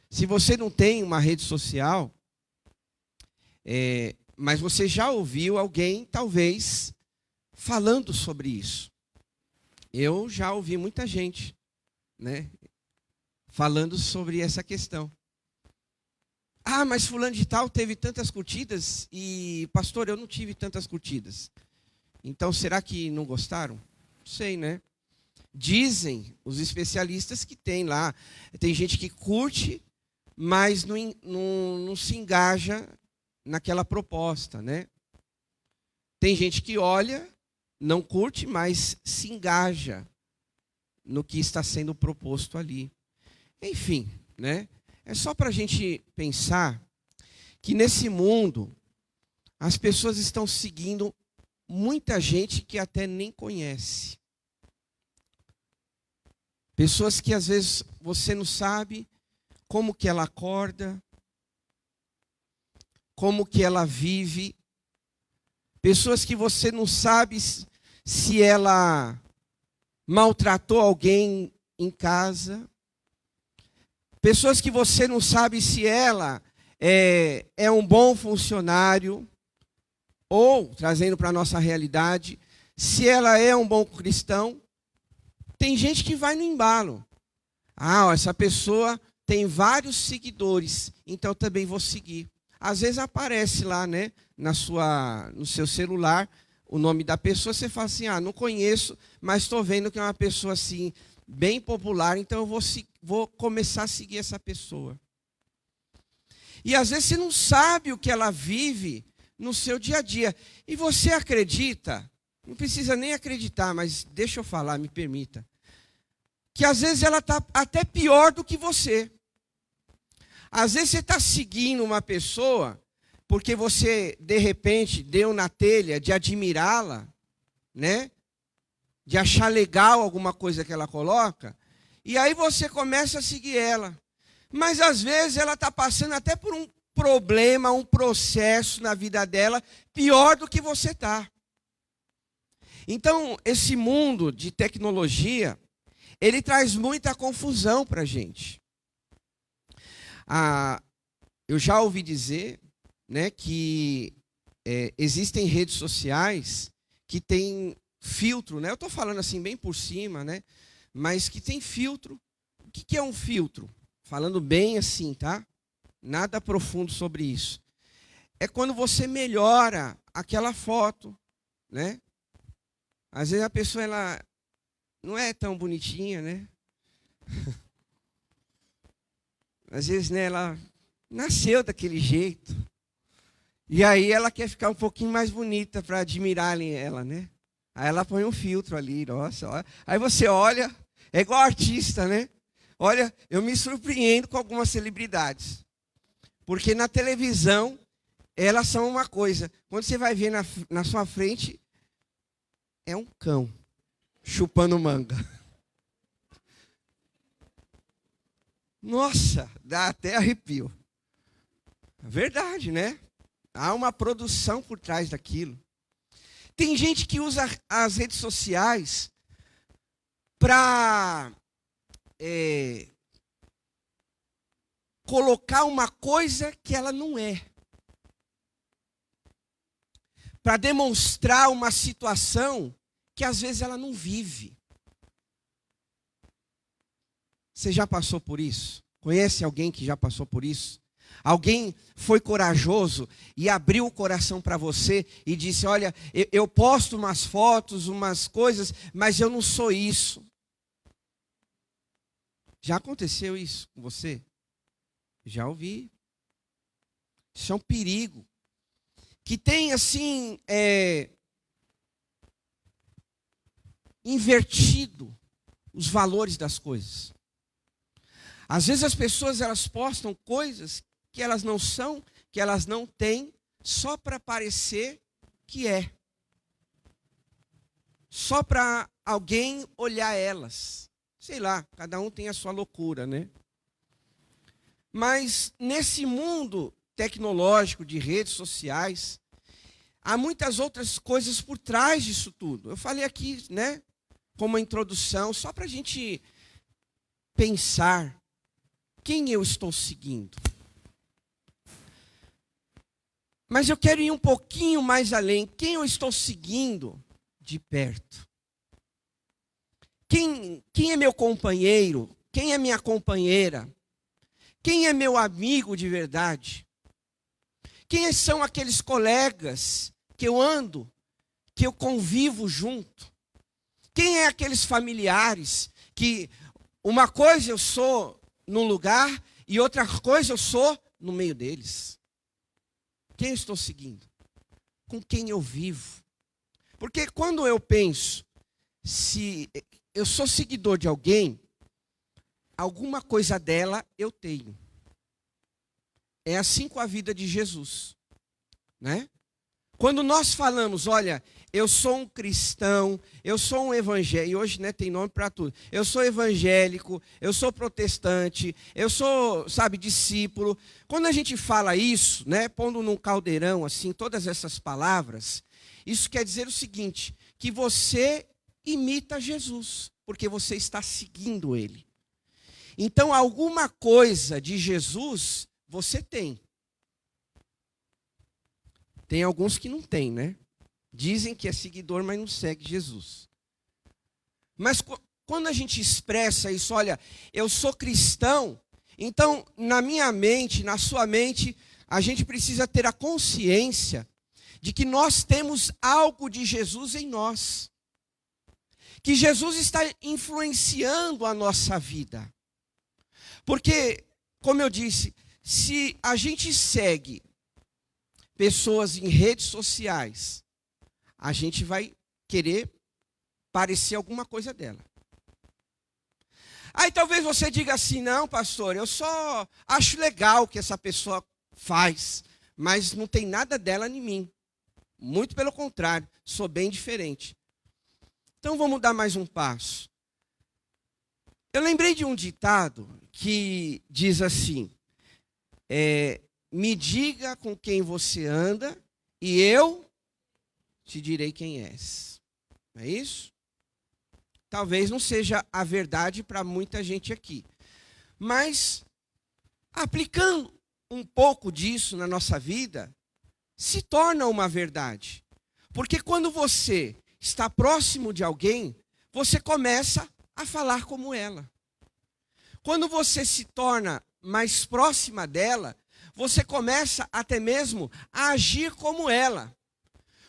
Se você não tem uma rede social, Mas você já ouviu alguém, talvez, falando sobre isso. Eu já ouvi muita gente, né, falando sobre essa questão. Ah, mas fulano de tal teve tantas curtidas e, pastor, eu não tive tantas curtidas. Então, será que não gostaram? Não sei, né? Dizem os especialistas que tem lá. Tem gente que curte, mas não se engaja naquela proposta, né? Tem gente que olha, não curte, mas se engaja no que está sendo proposto ali. Enfim, né? É só para a gente pensar que nesse mundo as pessoas estão seguindo muita gente que até nem conhece. Pessoas que às vezes você não sabe como que ela acorda, como que ela vive. Pessoas que você não sabe se ela maltratou alguém em casa. Pessoas que você não sabe se ela é um bom funcionário, ou, trazendo para a nossa realidade, se ela é um bom cristão. Tem gente que vai no embalo. Ah, essa pessoa tem vários seguidores, então eu também vou seguir. Às vezes aparece lá, né, no seu celular, o nome da pessoa, você fala assim, não conheço, mas estou vendo que é uma pessoa assim, bem popular, então eu vou começar a seguir essa pessoa. E às vezes você não sabe o que ela vive no seu dia a dia. E você acredita, não precisa nem acreditar, mas deixa eu falar, me permita, que às vezes ela está até pior do que você. Às vezes você está seguindo uma pessoa porque você, de repente, deu na telha de admirá-la, né? De achar legal alguma coisa que ela coloca, e aí você começa a seguir ela. Mas às vezes ela está passando até por um problema, um processo na vida dela, pior do que você está. Então, esse mundo de tecnologia, ele traz muita confusão para a gente. Eu já ouvi dizer, né, que existem redes sociais que têm filtro, né? Eu estou falando assim bem por cima, né? Mas que tem filtro. O que é um filtro? Falando bem assim, tá? Nada profundo sobre isso. É quando você melhora aquela foto, né? Às vezes a pessoa ela não é tão bonitinha, né? Às vezes, né, ela nasceu daquele jeito. E aí ela quer ficar um pouquinho mais bonita para admirarem ela, né? Aí ela põe um filtro ali, nossa. Olha. Aí você olha, é igual artista, né? Olha, eu me surpreendo com algumas celebridades. Porque na televisão, elas são uma coisa. Quando você vai ver na sua frente, é um cão chupando manga. Nossa, dá até arrepio. Verdade, né? Há uma produção por trás daquilo. Tem gente que usa as redes sociais para colocar uma coisa que ela não é. Para demonstrar uma situação que às vezes ela não vive. Você já passou por isso? Conhece alguém que já passou por isso? Alguém foi corajoso e abriu o coração para você e disse, olha, eu posto umas fotos, umas coisas, mas eu não sou isso. Já aconteceu isso com você? Já ouvi. Isso é um perigo. Que tem, assim, invertido os valores das coisas. Às vezes as pessoas elas postam coisas que elas não são, que elas não têm, só para parecer que é. Só para alguém olhar elas. Sei lá, cada um tem a sua loucura, né? Mas nesse mundo tecnológico de redes sociais, há muitas outras coisas por trás disso tudo. Eu falei aqui, né, como uma introdução, só para a gente pensar. Quem eu estou seguindo? Mas eu quero ir um pouquinho mais além. Quem eu estou seguindo de perto? Quem é meu companheiro? Quem é minha companheira? Quem é meu amigo de verdade? Quem são aqueles colegas que eu ando, que eu convivo junto? Quem é aqueles familiares que uma coisa eu sou num lugar e outra coisa eu sou no meio deles? Quem eu estou seguindo? Com quem eu vivo? Porque quando eu penso, se eu sou seguidor de alguém, alguma coisa dela eu tenho. É assim com a vida de Jesus, né? Quando nós falamos, olha, eu sou um cristão, eu sou um evangélico, e hoje, né, tem nome para tudo. Eu sou evangélico, eu sou protestante, eu sou, discípulo. Quando a gente fala isso, né, pondo num caldeirão assim, todas essas palavras, isso quer dizer o seguinte, que você imita Jesus, porque você está seguindo ele. Então, alguma coisa de Jesus você tem. Tem alguns que não tem, né? Dizem que é seguidor, mas não segue Jesus. Mas quando a gente expressa isso, olha, eu sou cristão, então na minha mente, na sua mente, a gente precisa ter a consciência de que nós temos algo de Jesus em nós. Que Jesus está influenciando a nossa vida. Porque, como eu disse, se a gente segue pessoas em redes sociais, a gente vai querer parecer alguma coisa dela. Aí talvez você diga assim, não, pastor, eu só acho legal o que essa pessoa faz, mas não tem nada dela em mim. Muito pelo contrário, sou bem diferente. Então vamos dar mais um passo. Eu lembrei de um ditado que diz assim, me diga com quem você anda e eu te direi quem és. Não é isso? Talvez não seja a verdade para muita gente aqui. Mas, aplicando um pouco disso na nossa vida, se torna uma verdade. Porque quando você está próximo de alguém, você começa a falar como ela. Quando você se torna mais próxima dela, você começa até mesmo a agir como ela.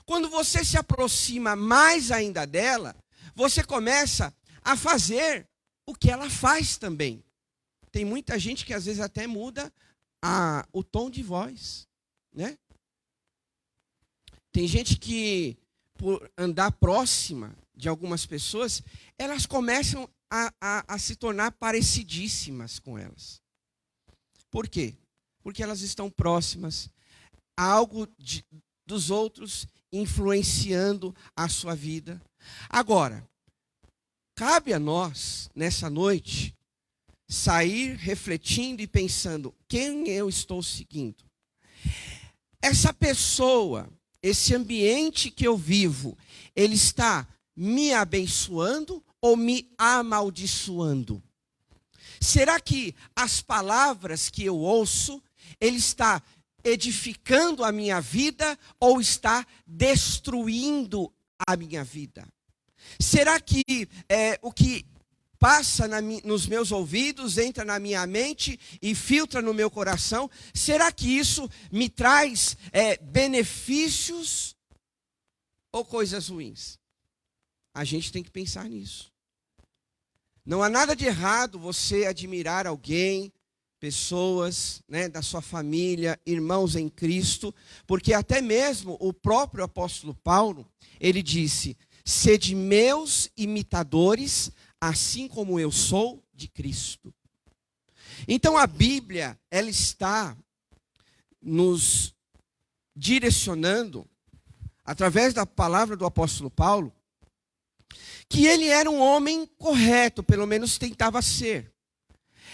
Quando você se aproxima mais ainda dela, você começa a fazer o que ela faz também. Tem muita gente que às vezes até muda o tom de voz, né? Tem gente que, por andar próxima de algumas pessoas, elas começam a se tornar parecidíssimas com elas. Por quê? Porque elas estão próximas a algo dos outros influenciando a sua vida. Agora, cabe a nós, nessa noite, sair refletindo e pensando, quem eu estou seguindo? Essa pessoa, esse ambiente que eu vivo, ele está me abençoando ou me amaldiçoando? Será que as palavras que eu ouço, ele está edificando a minha vida ou está destruindo a minha vida? Será que o que passa nos meus ouvidos, entra na minha mente e filtra no meu coração, será que isso me traz benefícios ou coisas ruins? A gente tem que pensar nisso. Não há nada de errado você admirar alguém, pessoas, né, da sua família, irmãos em Cristo, porque até mesmo o próprio apóstolo Paulo, ele disse, sede meus imitadores, assim como eu sou de Cristo. Então a Bíblia, ela está nos direcionando, através da palavra do apóstolo Paulo, que ele era um homem correto, pelo menos tentava ser.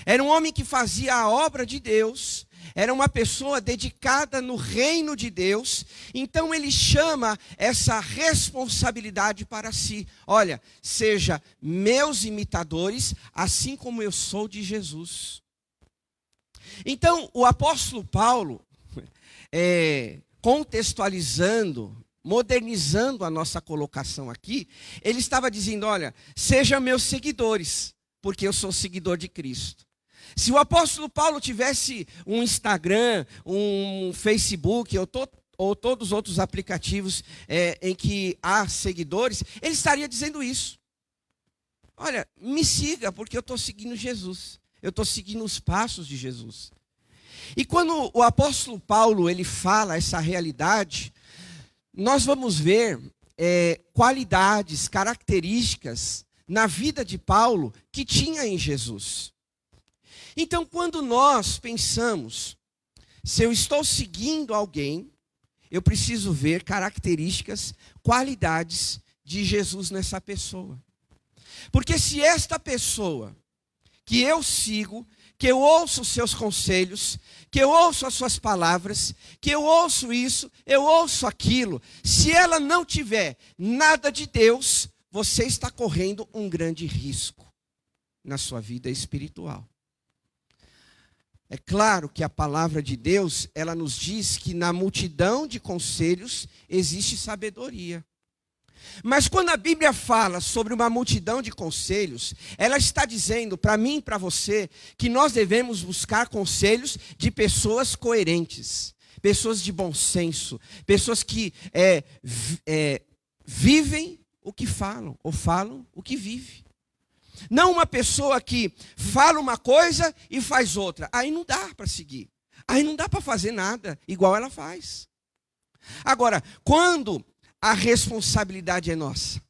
Era um homem que fazia a obra de Deus, era uma pessoa dedicada no reino de Deus, então ele chama essa responsabilidade para si. Olha, seja meus imitadores, assim como eu sou de Jesus. Então, o apóstolo Paulo, contextualizando, modernizando a nossa colocação aqui, ele estava dizendo, olha, sejam meus seguidores, porque eu sou seguidor de Cristo. Se o apóstolo Paulo tivesse um Instagram, um Facebook, ou todos os outros aplicativos em que há seguidores, ele estaria dizendo isso. Olha, me siga, porque eu estou seguindo Jesus. Eu estou seguindo os passos de Jesus. E quando o apóstolo Paulo ele fala essa realidade, nós vamos ver qualidades, características na vida de Paulo que tinha em Jesus. Então, quando nós pensamos, se eu estou seguindo alguém, eu preciso ver características, qualidades de Jesus nessa pessoa. Porque se esta pessoa que eu sigo, que eu ouço os seus conselhos, que eu ouço as suas palavras, que eu ouço isso, eu ouço aquilo, se ela não tiver nada de Deus, você está correndo um grande risco na sua vida espiritual. É claro que a palavra de Deus, ela nos diz que na multidão de conselhos existe sabedoria. Mas quando a Bíblia fala sobre uma multidão de conselhos, ela está dizendo para mim e para você que nós devemos buscar conselhos de pessoas coerentes, pessoas de bom senso, pessoas que vivem o que falam, ou falam o que vivem. Não uma pessoa que fala uma coisa e faz outra. Aí não dá para seguir. Aí não dá para fazer nada igual ela faz. Agora, quando a responsabilidade é nossa.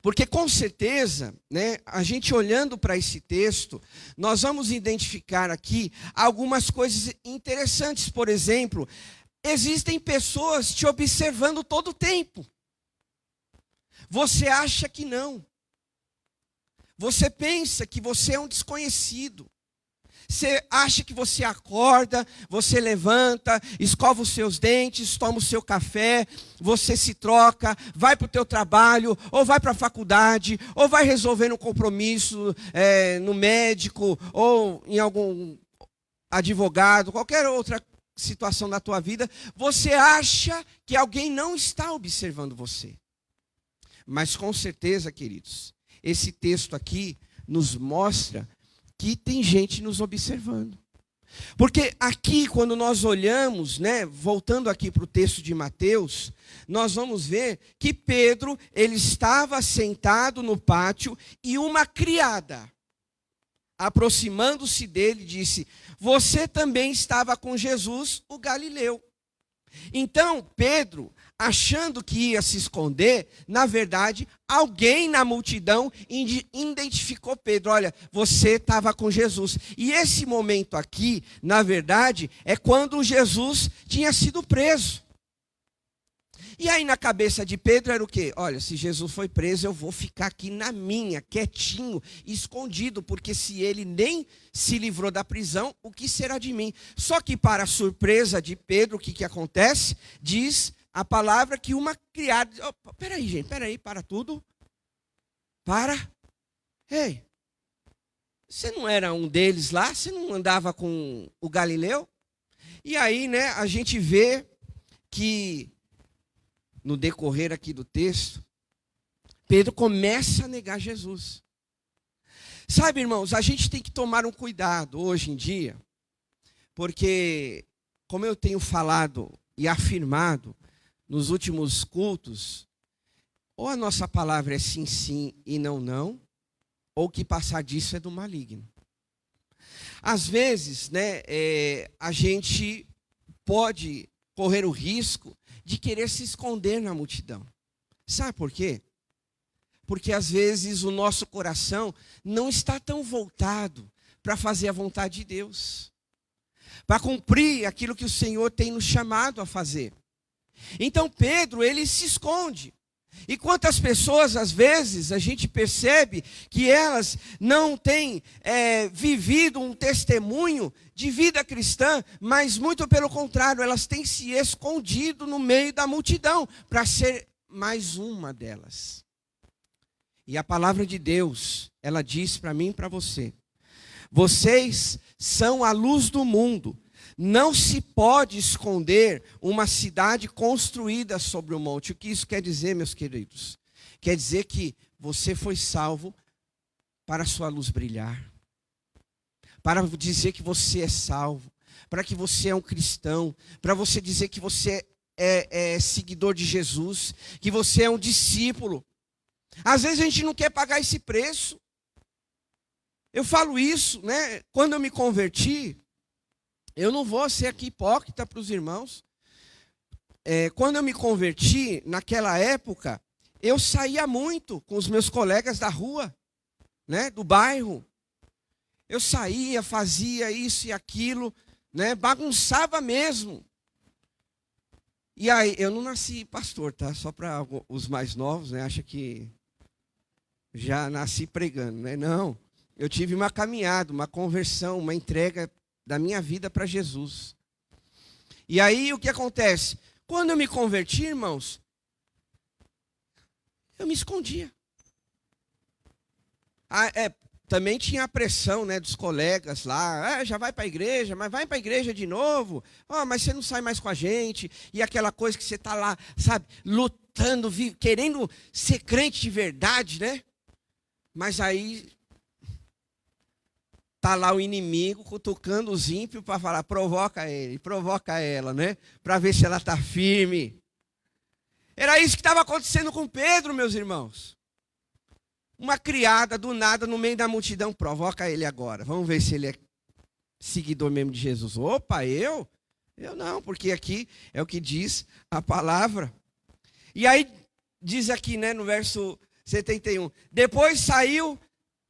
Porque com certeza, né, a gente olhando para esse texto, nós vamos identificar aqui algumas coisas interessantes. Por exemplo, existem pessoas te observando todo o tempo. Você acha que não. Você pensa que você é um desconhecido. Você acha que você acorda, você levanta, escova os seus dentes, toma o seu café, você se troca, vai para o teu trabalho, ou vai para a faculdade, ou vai resolver um compromisso no médico, ou em algum advogado, qualquer outra situação da tua vida. Você acha que alguém não está observando você. Mas com certeza, queridos, esse texto aqui nos mostra que tem gente nos observando. Porque aqui, quando nós olhamos, né, voltando aqui para o texto de Mateus, nós vamos ver que Pedro, ele estava sentado no pátio e uma criada, aproximando-se dele, disse, você também estava com Jesus, o Galileu. Então, Pedro, achando que ia se esconder, na verdade, alguém na multidão identificou Pedro. Olha, você estava com Jesus. E esse momento aqui, na verdade, é quando Jesus tinha sido preso. E aí na cabeça de Pedro era o quê? Olha, se Jesus foi preso, eu vou ficar aqui na minha, quietinho, escondido, porque se ele nem se livrou da prisão, o que será de mim? Só que para a surpresa de Pedro, o que acontece? Diz a palavra que uma criada... Oh, peraí, gente, para tudo. Para. Ei, você não era um deles lá? Você não andava com o Galileu? E aí, né, a gente vê que... no decorrer aqui do texto, Pedro começa a negar Jesus. Sabe, irmãos, a gente tem que tomar um cuidado hoje em dia, porque, como eu tenho falado e afirmado nos últimos cultos, ou a nossa palavra é sim, sim e não, não, ou o que passar disso é do maligno. Às vezes, né, a gente pode correr o risco de querer se esconder na multidão. Sabe por quê? Porque às vezes o nosso coração não está tão voltado para fazer a vontade de Deus, para cumprir aquilo que o Senhor tem nos chamado a fazer. Então Pedro, ele se esconde. E quantas pessoas, às vezes, a gente percebe que elas não têm vivido um testemunho de vida cristã, mas muito pelo contrário, elas têm se escondido no meio da multidão para ser mais uma delas. E a palavra de Deus, ela diz para mim e para você, vocês são a luz do mundo, Não se pode esconder uma cidade construída sobre o monte. O que isso quer dizer, meus queridos? Quer dizer que você foi salvo para a sua luz brilhar. Para dizer que você é salvo. Para que você é um cristão. Para você dizer que você é seguidor de Jesus. Que você é um discípulo. Às vezes a gente não quer pagar esse preço. Eu falo isso, né? Quando eu me converti, eu não vou ser aqui hipócrita para os irmãos. Quando eu me converti, naquela época, eu saía muito com os meus colegas da rua, né? Do bairro. Eu saía, fazia isso e aquilo, né? Bagunçava mesmo. E aí, eu não nasci pastor, tá? Só para os mais novos, né? Acha que já nasci pregando, né? Não. Eu tive uma caminhada, uma conversão, uma entrega da minha vida para Jesus. E aí o que acontece? Quando eu me converti, irmãos, eu me escondia. Também tinha a pressão, né, dos colegas lá. Já vai para a igreja, mas vai para a igreja de novo. Mas você não sai mais com a gente. E aquela coisa que você está lá, sabe, lutando, querendo ser crente de verdade, né? Mas aí está lá o inimigo cutucando os ímpios para falar, provoca ele, provoca ela, né? Para ver se ela está firme. Era isso que estava acontecendo com Pedro, meus irmãos. Uma criada do nada no meio da multidão, provoca ele agora. Vamos ver se ele é seguidor mesmo de Jesus. Opa, eu? Eu não, porque aqui é o que diz a palavra. E aí diz aqui, né, no verso 71. Depois saiu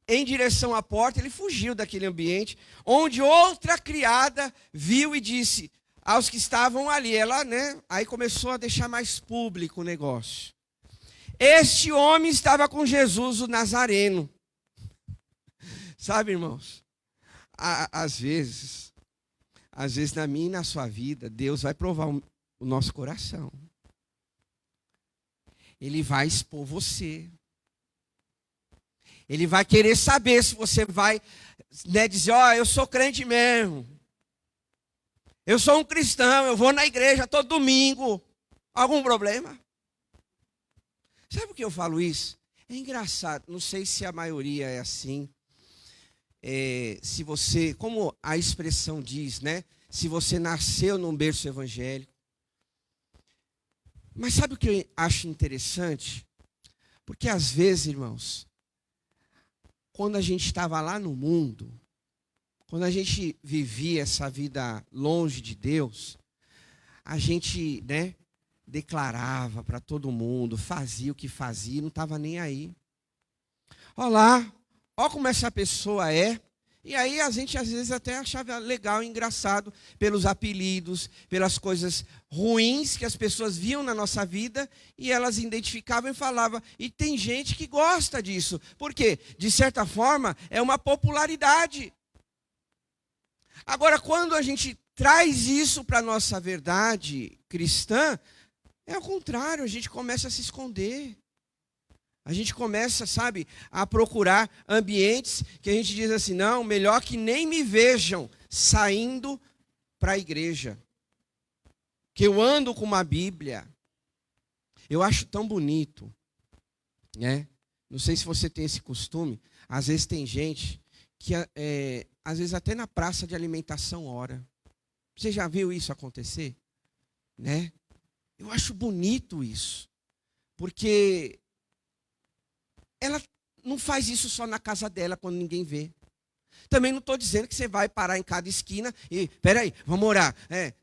em direção à porta, ele fugiu daquele ambiente, onde outra criada viu e disse aos que estavam ali. Ela, né, aí começou a deixar mais público o negócio. Este homem estava com Jesus, o Nazareno. Sabe, irmãos, às vezes na minha e na sua vida, Deus vai provar o nosso coração. Ele vai expor você. Ele vai querer saber se você vai, né, dizer, eu sou crente mesmo. Eu sou um cristão, eu vou na igreja todo domingo. Algum problema? Sabe por que eu falo isso? É engraçado, não sei se a maioria é assim. Se você, como a expressão diz, né? Se você nasceu num berço evangélico. Mas sabe o que eu acho interessante? Porque às vezes, irmãos, quando a gente estava lá no mundo, quando a gente vivia essa vida longe de Deus, a gente, né, declarava para todo mundo, fazia o que fazia, não estava nem aí. Olha lá, olha como essa pessoa é. E aí a gente às vezes até achava legal, engraçado, pelos apelidos, pelas coisas ruins que as pessoas viam na nossa vida, e elas identificavam e falavam. E tem gente que gosta disso. Por quê? De certa forma, é uma popularidade. Agora, quando a gente traz isso para a nossa verdade cristã, é o contrário, a gente começa a se esconder. A gente começa, sabe, a procurar ambientes que a gente diz assim, não, melhor que nem me vejam saindo para a igreja. Que eu ando com uma Bíblia. Eu acho tão bonito, né? Não sei se você tem esse costume. Às vezes tem gente que, às vezes até na praça de alimentação ora. Você já viu isso acontecer? Né? Eu acho bonito isso. Porque ela não faz isso só na casa dela, quando ninguém vê. Também não estou dizendo que você vai parar em cada esquina e, peraí, vamos orar.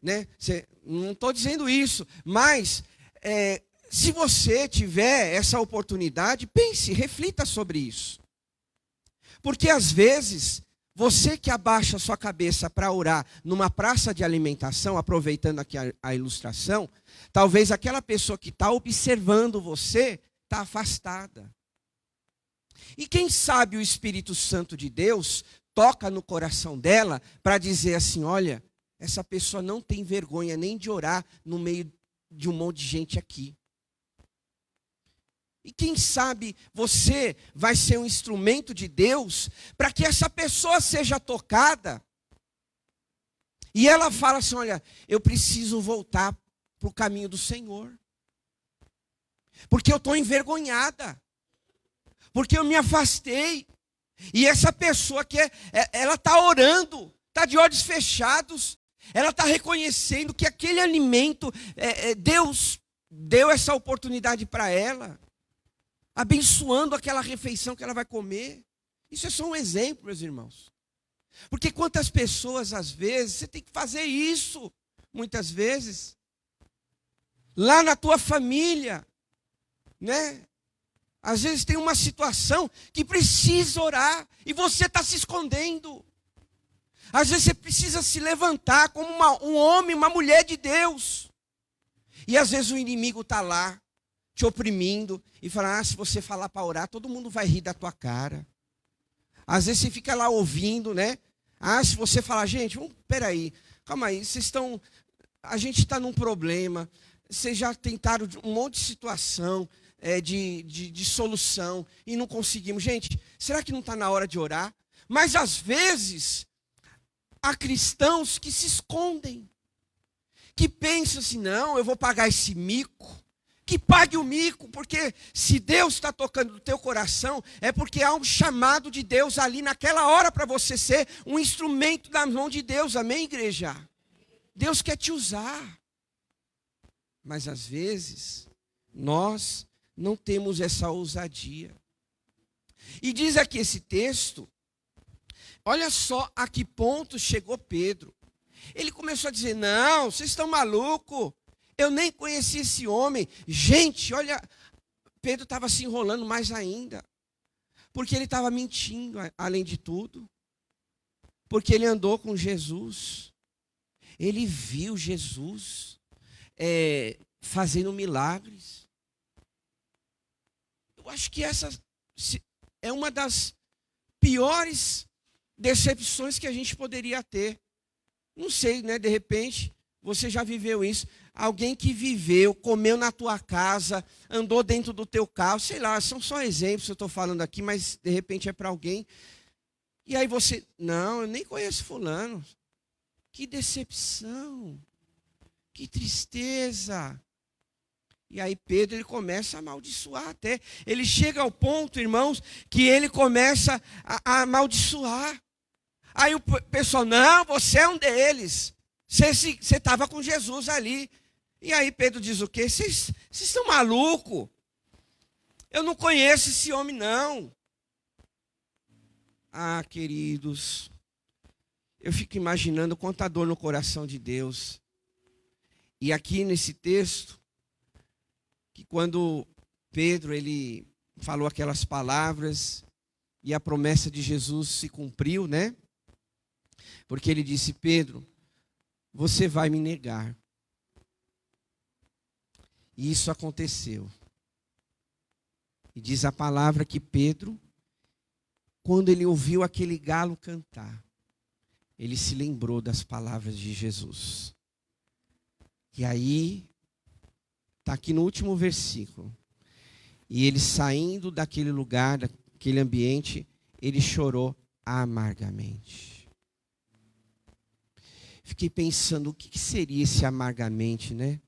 Né? Não estou dizendo isso. Mas, se você tiver essa oportunidade, pense, reflita sobre isso. Porque às vezes, você que abaixa a sua cabeça para orar numa praça de alimentação, aproveitando aqui a ilustração, talvez aquela pessoa que está observando você está afastada. E quem sabe o Espírito Santo de Deus toca no coração dela para dizer assim, olha, essa pessoa não tem vergonha nem de orar no meio de um monte de gente aqui. E quem sabe você vai ser um instrumento de Deus para que essa pessoa seja tocada E ela fala assim, olha, eu preciso voltar para o caminho do Senhor. Porque eu estou envergonhada. Porque eu me afastei. E essa pessoa ela está orando, está de olhos fechados. Ela está reconhecendo que aquele alimento, Deus deu essa oportunidade para ela. Abençoando aquela refeição que ela vai comer. Isso é só um exemplo, meus irmãos. Porque quantas pessoas, às vezes, você tem que fazer isso, muitas vezes. Lá na tua família, né? Às vezes tem uma situação que precisa orar e você está se escondendo. Às vezes você precisa se levantar como um homem, uma mulher de Deus. E às vezes o inimigo está lá, te oprimindo, e fala, se você falar para orar, todo mundo vai rir da tua cara. Às vezes você fica lá ouvindo, né? Se você falar, gente, peraí, calma aí, a gente está num problema, vocês já tentaram um monte de situação, de solução, e não conseguimos. Gente, será que não está na hora de orar? Mas às vezes, há cristãos que se escondem, que pensam assim, não, eu vou pagar esse mico. Que pague o mico, porque se Deus está tocando no teu coração, é porque há um chamado de Deus ali naquela hora para você ser um instrumento da mão de Deus, amém, igreja? Deus quer te usar. Mas às vezes, nós não temos essa ousadia. E diz aqui esse texto, olha só a que ponto chegou Pedro. Ele começou a dizer, não, vocês estão malucos. Eu nem conheci esse homem. Gente, olha, Pedro estava se enrolando mais ainda. Porque ele estava mentindo, além de tudo. Porque ele andou com Jesus. Ele viu Jesus fazendo milagres. Eu acho que essa é uma das piores decepções que a gente poderia ter. Não sei, né? De repente, você já viveu isso. Alguém que viveu, comeu na tua casa, andou dentro do teu carro, sei lá, são só exemplos que eu estou falando aqui, mas de repente é para alguém. E aí você, não, eu nem conheço fulano. Que decepção, que tristeza. E aí Pedro, ele começa a amaldiçoar até. Ele chega ao ponto, irmãos, que ele começa a amaldiçoar. Aí o pessoal, não, você é um deles. Você estava com Jesus ali. E aí Pedro diz o quê? Vocês estão malucos? Eu não conheço esse homem, não. Queridos, eu fico imaginando quanta dor no coração de Deus. E aqui nesse texto, que quando Pedro ele falou aquelas palavras e a promessa de Jesus se cumpriu, né? Porque ele disse, Pedro, você vai me negar. E isso aconteceu. E diz a palavra que Pedro, quando ele ouviu aquele galo cantar, ele se lembrou das palavras de Jesus. E aí, está aqui no último versículo. E ele saindo daquele lugar, daquele ambiente, ele chorou amargamente. Fiquei pensando, o que seria esse amargamente, né?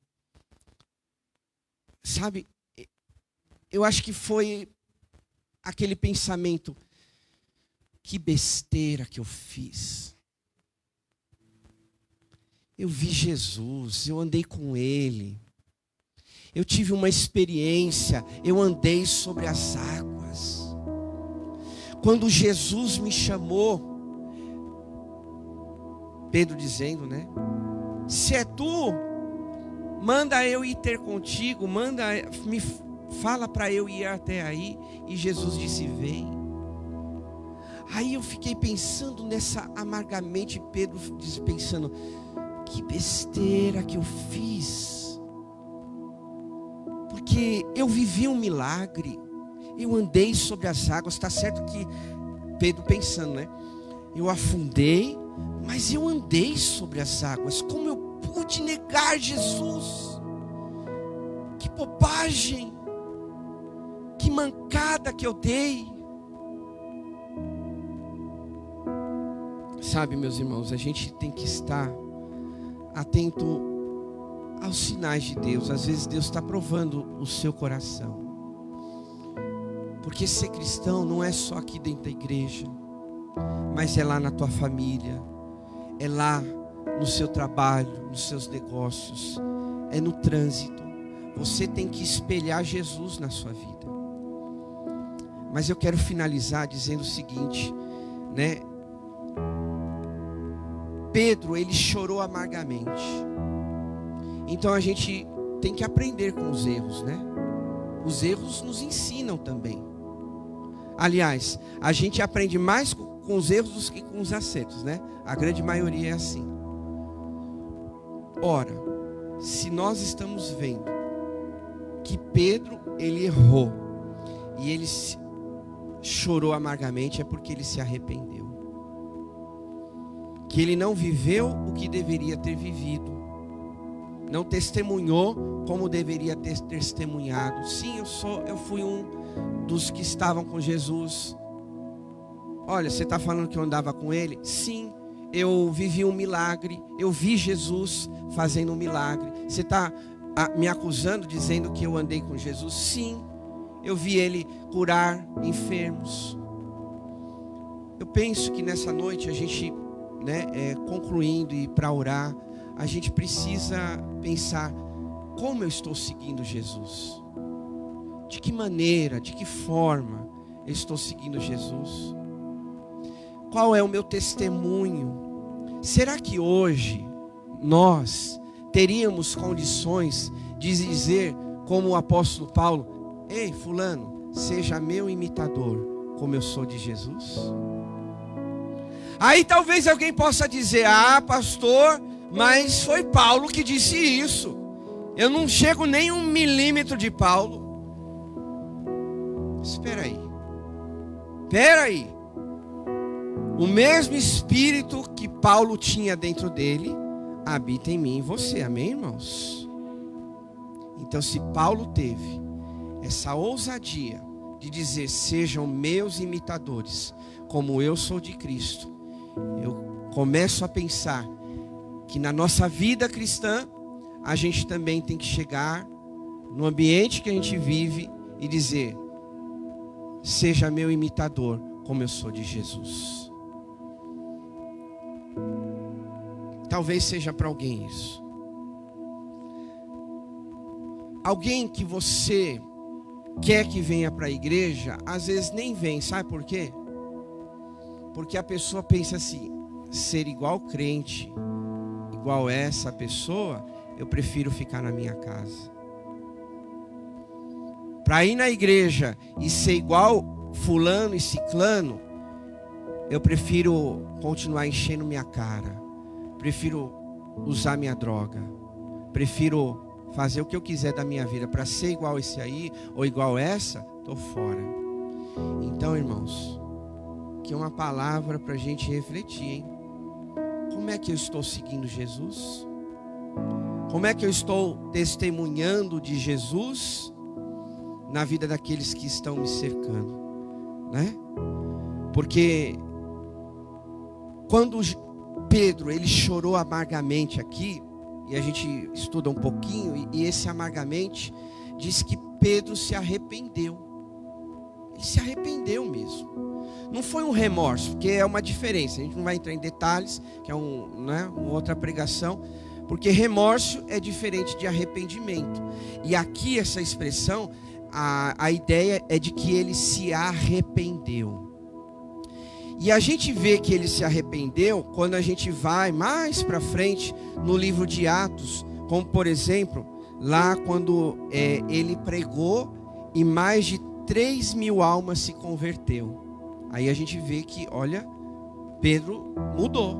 Sabe, eu acho que foi aquele pensamento, que besteira que eu fiz. Eu vi Jesus, eu andei com Ele. Eu tive uma experiência, eu andei sobre as águas. Quando Jesus me chamou, Pedro dizendo, né? Se é tu, manda eu ir ter contigo, fala para eu ir até aí. E Jesus disse, vem. Aí eu fiquei pensando nessa amargamente, Pedro pensando, que besteira que eu fiz. Porque eu vivi um milagre, eu andei sobre as águas, está certo que Pedro pensando, né? Eu afundei, mas eu andei sobre as águas. Como eu pude negar Jesus? Que bobagem, que mancada que eu dei. Sabe, meus irmãos, a gente tem que estar atento aos sinais de Deus. Às vezes Deus está provando o seu coração. Porque ser cristão não é só aqui dentro da igreja, mas é lá na tua família, é lá no seu trabalho, nos seus negócios, é no trânsito. Você tem que espelhar Jesus na sua vida. Mas eu quero finalizar dizendo o seguinte, né? Pedro, ele chorou amargamente. Então a gente tem que aprender com os erros, né? Os erros nos ensinam também. Aliás, a gente aprende mais com os erros do que com os acertos, né? A grande maioria é assim. Ora, se nós estamos vendo que Pedro, ele errou e ele chorou amargamente, é porque ele se arrependeu. Que ele não viveu o que deveria ter vivido. Não testemunhou como deveria ter testemunhado. Sim, eu fui um dos que estavam com Jesus. Olha, você está falando que eu andava com ele? Sim, eu vivi um milagre. Eu vi Jesus fazendo um milagre. Você está me acusando, dizendo que eu andei com Jesus? Sim, eu vi ele curar enfermos. Eu penso que nessa noite a gente, concluindo e para orar, a gente precisa pensar: como eu estou seguindo Jesus? De que maneira, de que forma eu estou seguindo Jesus? Qual é o meu testemunho? Será que hoje nós teríamos condições de dizer, como o apóstolo Paulo: ei, fulano, seja meu imitador, como eu sou de Jesus? Aí talvez alguém possa dizer: ah, pastor, mas foi Paulo que disse isso. Eu não chego nem 1 milímetro de Paulo. Espera aí. O mesmo Espírito que Paulo tinha dentro dele habita em mim e você, amém, irmãos? Então, se Paulo teve essa ousadia de dizer: sejam meus imitadores, como eu sou de Cristo, eu começo a pensar que na nossa vida cristã, a gente também tem que chegar no ambiente que a gente vive e dizer: seja meu imitador, como eu sou de Jesus. Talvez seja para alguém isso. Alguém que você quer que venha para a igreja, às vezes nem vem, sabe por quê? Porque a pessoa pensa assim: ser igual crente, igual essa pessoa, eu prefiro ficar na minha casa. Para ir na igreja e ser igual fulano e ciclano, eu prefiro continuar enchendo minha cara. Prefiro usar minha droga. Prefiro fazer o que eu quiser da minha vida. Para ser igual esse aí ou igual essa, estou fora. Então, irmãos, que é uma palavra para a gente refletir, hein? Como é que eu estou seguindo Jesus? Como é que eu estou testemunhando de Jesus na vida daqueles que estão me cercando, né? Porque quando Pedro, ele chorou amargamente aqui, e a gente estuda um pouquinho, e esse amargamente diz que Pedro se arrependeu. Ele se arrependeu mesmo. Não foi um remorso, porque é uma diferença. A gente não vai entrar em detalhes, que é uma outra pregação, porque remorso é diferente de arrependimento. E aqui essa expressão, a ideia é de que ele se arrependeu. E a gente vê que ele se arrependeu quando a gente vai mais para frente no livro de Atos, como por exemplo, lá quando ele pregou e mais de 3.000 almas se converteu. Aí a gente vê que, olha, Pedro mudou.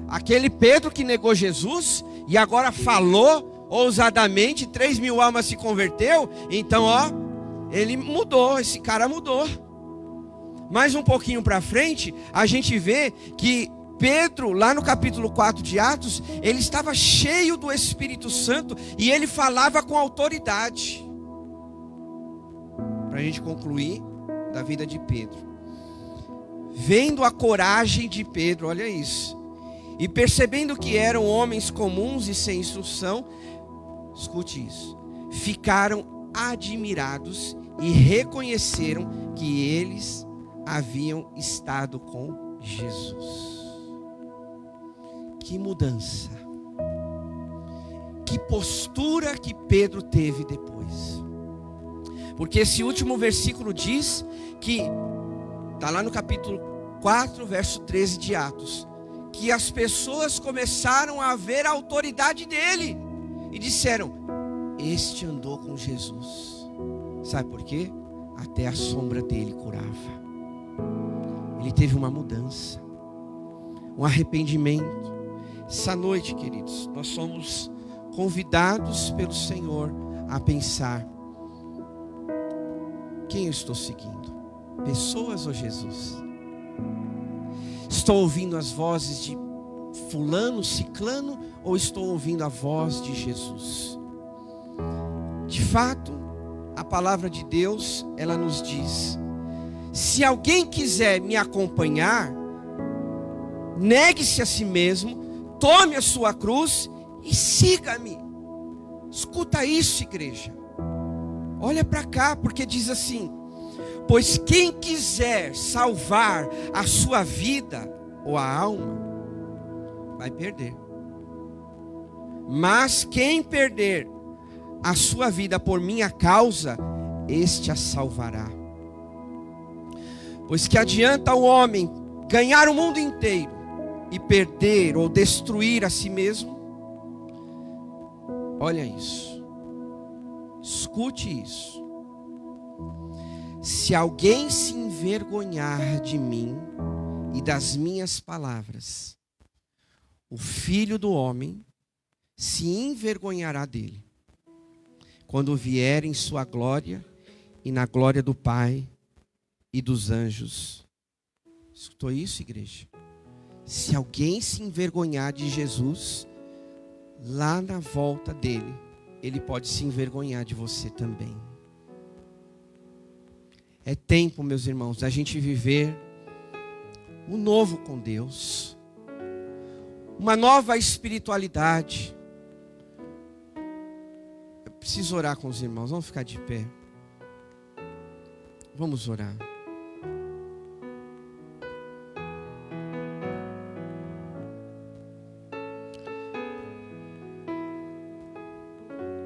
Aquele Pedro que negou Jesus e agora falou ousadamente, 3.000 almas se converteu. Então, ele mudou, esse cara mudou. Mais um pouquinho para frente, a gente vê que Pedro, lá no capítulo 4 de Atos, ele estava cheio do Espírito Santo e ele falava com autoridade. Para a gente concluir da vida de Pedro. Vendo a coragem de Pedro, olha isso. E percebendo que eram homens comuns e sem instrução, escute isso, ficaram admirados e reconheceram que eles haviam estado com Jesus. Que mudança, que postura que Pedro teve depois. Porque esse último versículo diz que, está lá no capítulo 4, verso 13 de Atos, que as pessoas começaram a ver a autoridade dele e disseram: este andou com Jesus. Sabe por quê? Até a sombra dele curava. Ele teve uma mudança, um arrependimento. Essa noite, queridos, nós somos convidados pelo Senhor a pensar: quem eu estou seguindo? Pessoas ou Jesus? Estou ouvindo as vozes de fulano, ciclano, ou estou ouvindo a voz de Jesus? De fato, a palavra de Deus, ela nos diz: se alguém quiser me acompanhar, negue-se a si mesmo, tome a sua cruz e siga-me. Escuta isso, igreja. Olha para cá, porque diz assim: pois quem quiser salvar a sua vida ou a alma, vai perder. Mas quem perder a sua vida por minha causa, este a salvará. Pois que adianta o homem ganhar o mundo inteiro e perder ou destruir a si mesmo? Olha isso. Escute isso. Se alguém se envergonhar de mim e das minhas palavras, o Filho do Homem se envergonhará dele, quando vier em sua glória e na glória do Pai e dos anjos. Escutou isso, igreja? Se alguém se envergonhar de Jesus, lá na volta dele, ele pode se envergonhar de você também. É tempo, meus irmãos, da gente viver o novo com Deus, uma nova espiritualidade. Eu preciso orar com os irmãos, vamos ficar de pé. Vamos orar.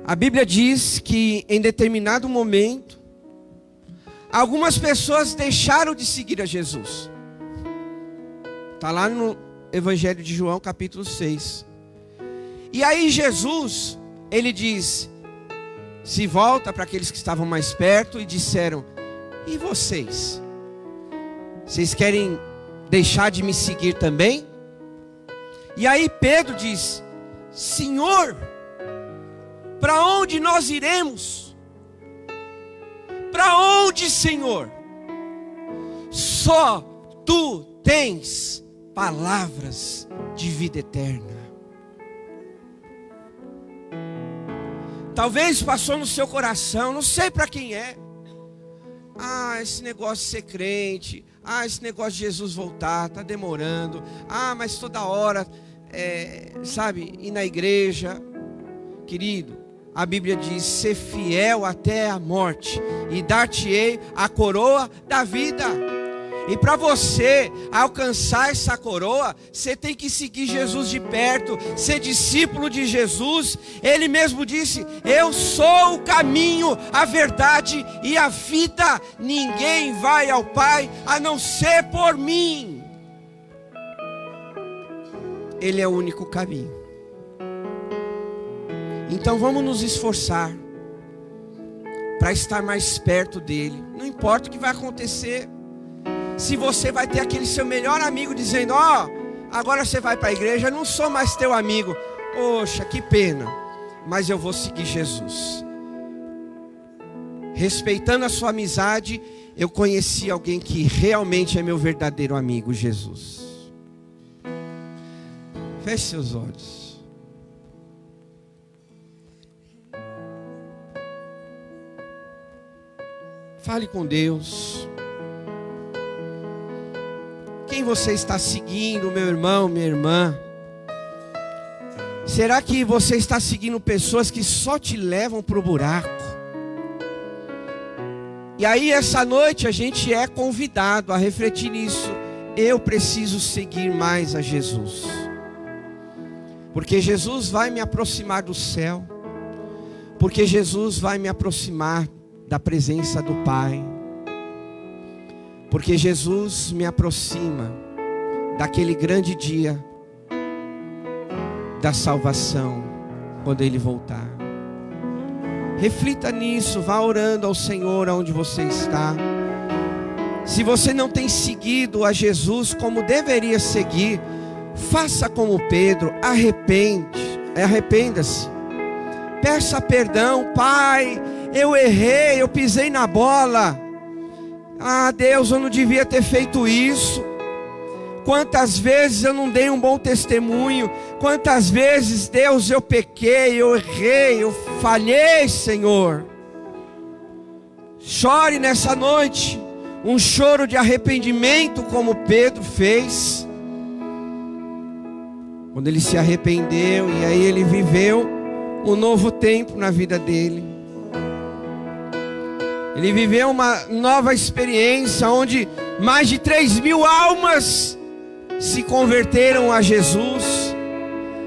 A Bíblia diz que em determinado momento, algumas pessoas deixaram de seguir a Jesus. Está lá no Evangelho de João, capítulo 6. E aí Jesus, ele diz, se volta para aqueles que estavam mais perto e disseram: e vocês? Vocês querem deixar de me seguir também? E aí Pedro diz: Senhor, para onde nós iremos? Para onde, Senhor? Só Tu tens palavras de vida eterna. Talvez passou no seu coração, não sei para quem é. Esse negócio de ser crente, esse negócio de Jesus voltar, está demorando. Mas toda hora, sabe, ir na igreja. Querido, a Bíblia diz: ser fiel até a morte, e dar-te-ei a coroa da vida. E para você alcançar essa coroa, você tem que seguir Jesus de perto, ser discípulo de Jesus. Ele mesmo disse: eu sou o caminho, a verdade e a vida. Ninguém vai ao Pai a não ser por mim. Ele é o único caminho. Então vamos nos esforçar para estar mais perto dele. Não importa o que vai acontecer. Se você vai ter aquele seu melhor amigo dizendo: agora você vai para a igreja, não sou mais teu amigo. Poxa, que pena. Mas eu vou seguir Jesus. Respeitando a sua amizade, eu conheci alguém que realmente é meu verdadeiro amigo, Jesus. Feche seus olhos. Fale com Deus. Quem você está seguindo, meu irmão, minha irmã? Será que você está seguindo pessoas que só te levam para o buraco? E aí essa noite a gente é convidado a refletir nisso. Eu preciso seguir mais a Jesus. Porque Jesus vai me aproximar do céu. Porque Jesus vai me aproximar da presença do Pai. Porque Jesus me aproxima daquele grande dia da salvação, quando Ele voltar. Reflita nisso, vá orando ao Senhor aonde você está. Se você não tem seguido a Jesus como deveria seguir, faça como Pedro, arrependa-se. Peça perdão, Pai, eu errei, eu pisei na bola. Ah, Deus, eu não devia ter feito isso. Quantas vezes eu não dei um bom testemunho. Quantas vezes, Deus, eu pequei, eu errei, eu falhei, Senhor. Chore nessa noite um choro de arrependimento como Pedro fez. Quando ele se arrependeu e aí ele viveu um novo tempo na vida dele. Ele viveu uma nova experiência onde mais de 3.000 almas se converteram a Jesus,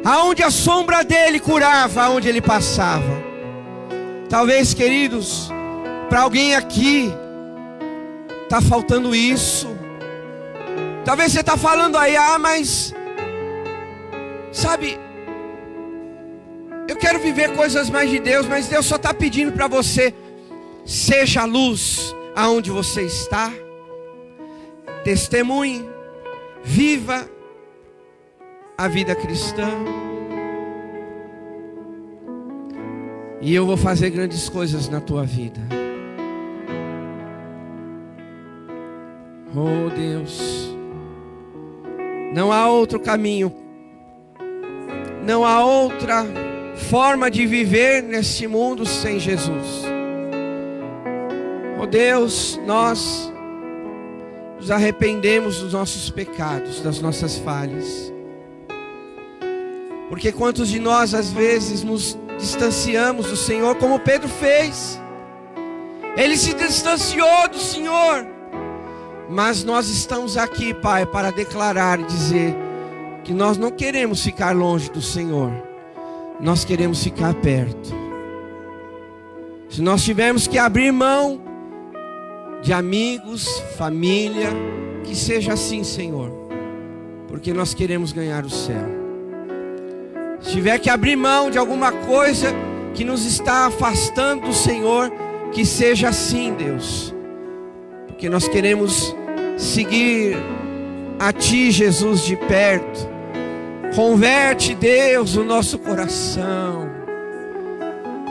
aonde a sombra dele curava, aonde ele passava. Talvez, queridos, para alguém aqui está faltando isso. Talvez você está falando aí, mas sabe, eu quero viver coisas mais de Deus, mas Deus só está pedindo para você: seja a luz aonde você está, testemunhe, viva a vida cristã, e eu vou fazer grandes coisas na tua vida. Oh Deus, não há outro caminho, não há outra forma de viver neste mundo sem Jesus. Oh Deus, nós nos arrependemos dos nossos pecados, das nossas falhas. Porque quantos de nós às vezes nos distanciamos do Senhor, como Pedro fez. Ele se distanciou do Senhor. Mas nós estamos aqui, Pai, para declarar e dizer que nós não queremos ficar longe do Senhor. Nós queremos ficar perto. Se nós tivermos que abrir mão de amigos, família, que seja assim, Senhor, porque nós queremos ganhar o céu. Se tiver que abrir mão de alguma coisa que nos está afastando do Senhor, que seja assim, Deus, porque nós queremos seguir a Ti, Jesus, de perto. Converte, Deus, o nosso coração.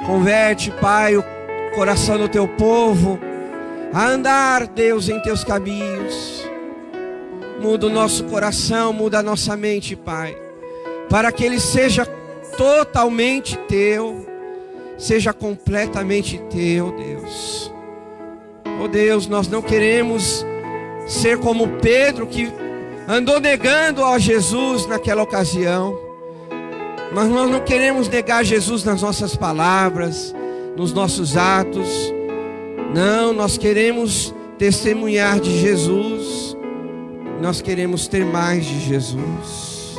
Converte, Pai, o coração do Teu povo a andar, Deus, em Teus caminhos. Muda o nosso coração, muda a nossa mente, Pai, para que ele seja totalmente Teu, seja completamente Teu, Deus. Oh Deus, nós não queremos ser como Pedro, que andou negando a Jesus naquela ocasião. Mas nós não queremos negar Jesus nas nossas palavras, nos nossos atos. Não, nós queremos testemunhar de Jesus. Nós queremos ter mais de Jesus.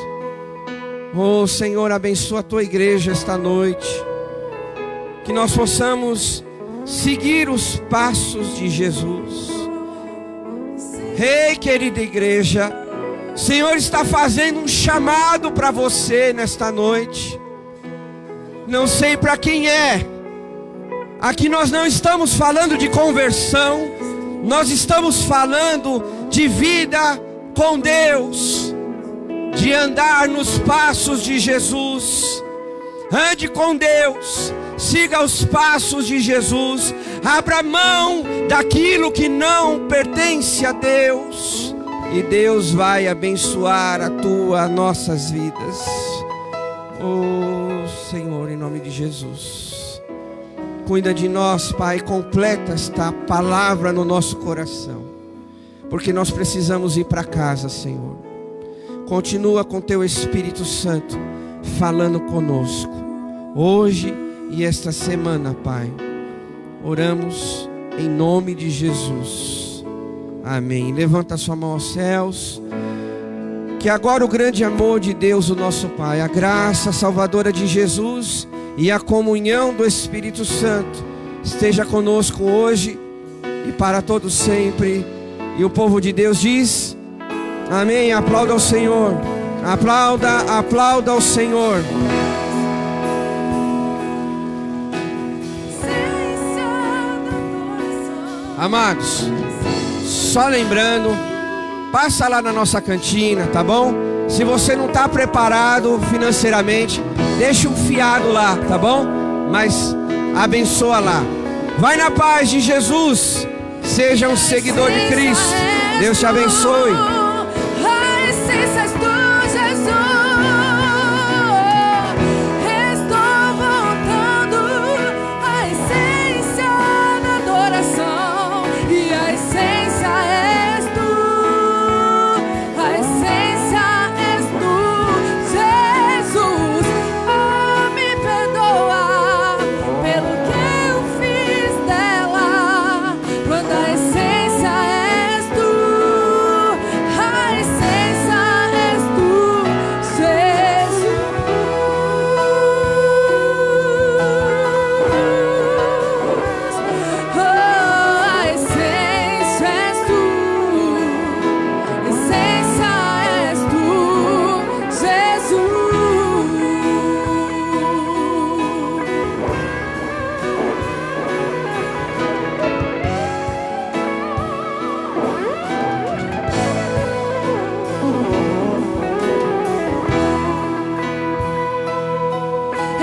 Oh Senhor, abençoa a Tua igreja esta noite. Que nós possamos seguir os passos de Jesus. Ei, querida igreja, o Senhor está fazendo um chamado para você nesta noite. Não sei para quem é. Aqui nós não estamos falando de conversão, nós estamos falando de vida com Deus, de andar nos passos de Jesus. Ande com Deus, siga os passos de Jesus, abra mão daquilo que não pertence a Deus, e Deus vai abençoar as nossas vidas. Oh Senhor, em nome de Jesus, cuida de nós, Pai, completa esta palavra no nosso coração, porque nós precisamos ir para casa, Senhor. Continua com Teu Espírito Santo falando conosco, hoje e esta semana, Pai. Oramos em nome de Jesus. Amém. Levanta a sua mão aos céus. Que agora o grande amor de Deus, o nosso Pai, a graça salvadora de Jesus e a comunhão do Espírito Santo esteja conosco hoje e para todos sempre. E o povo de Deus diz: amém. Aplauda ao Senhor. Aplauda, aplauda ao Senhor. Amados, só lembrando, passa lá na nossa cantina, tá bom? Se você não está preparado financeiramente, deixa um fiado lá, tá bom? Mas abençoa lá. Vai na paz de Jesus. Seja um seguidor de Cristo. Deus te abençoe. A essência és tu, Jesus. Estou voltando à essência da adoração. E a essência és tu. A essência és tu, Jesus. Oh, me perdoa pelo que eu fiz dela. Quando a essência és tu, a essência és tu, Jesus. Oh, a essência és tu, essência és tu, Jesus.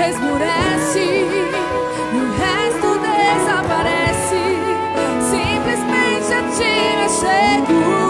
Esmurece e o resto desaparece. Simplesmente a ti me chego.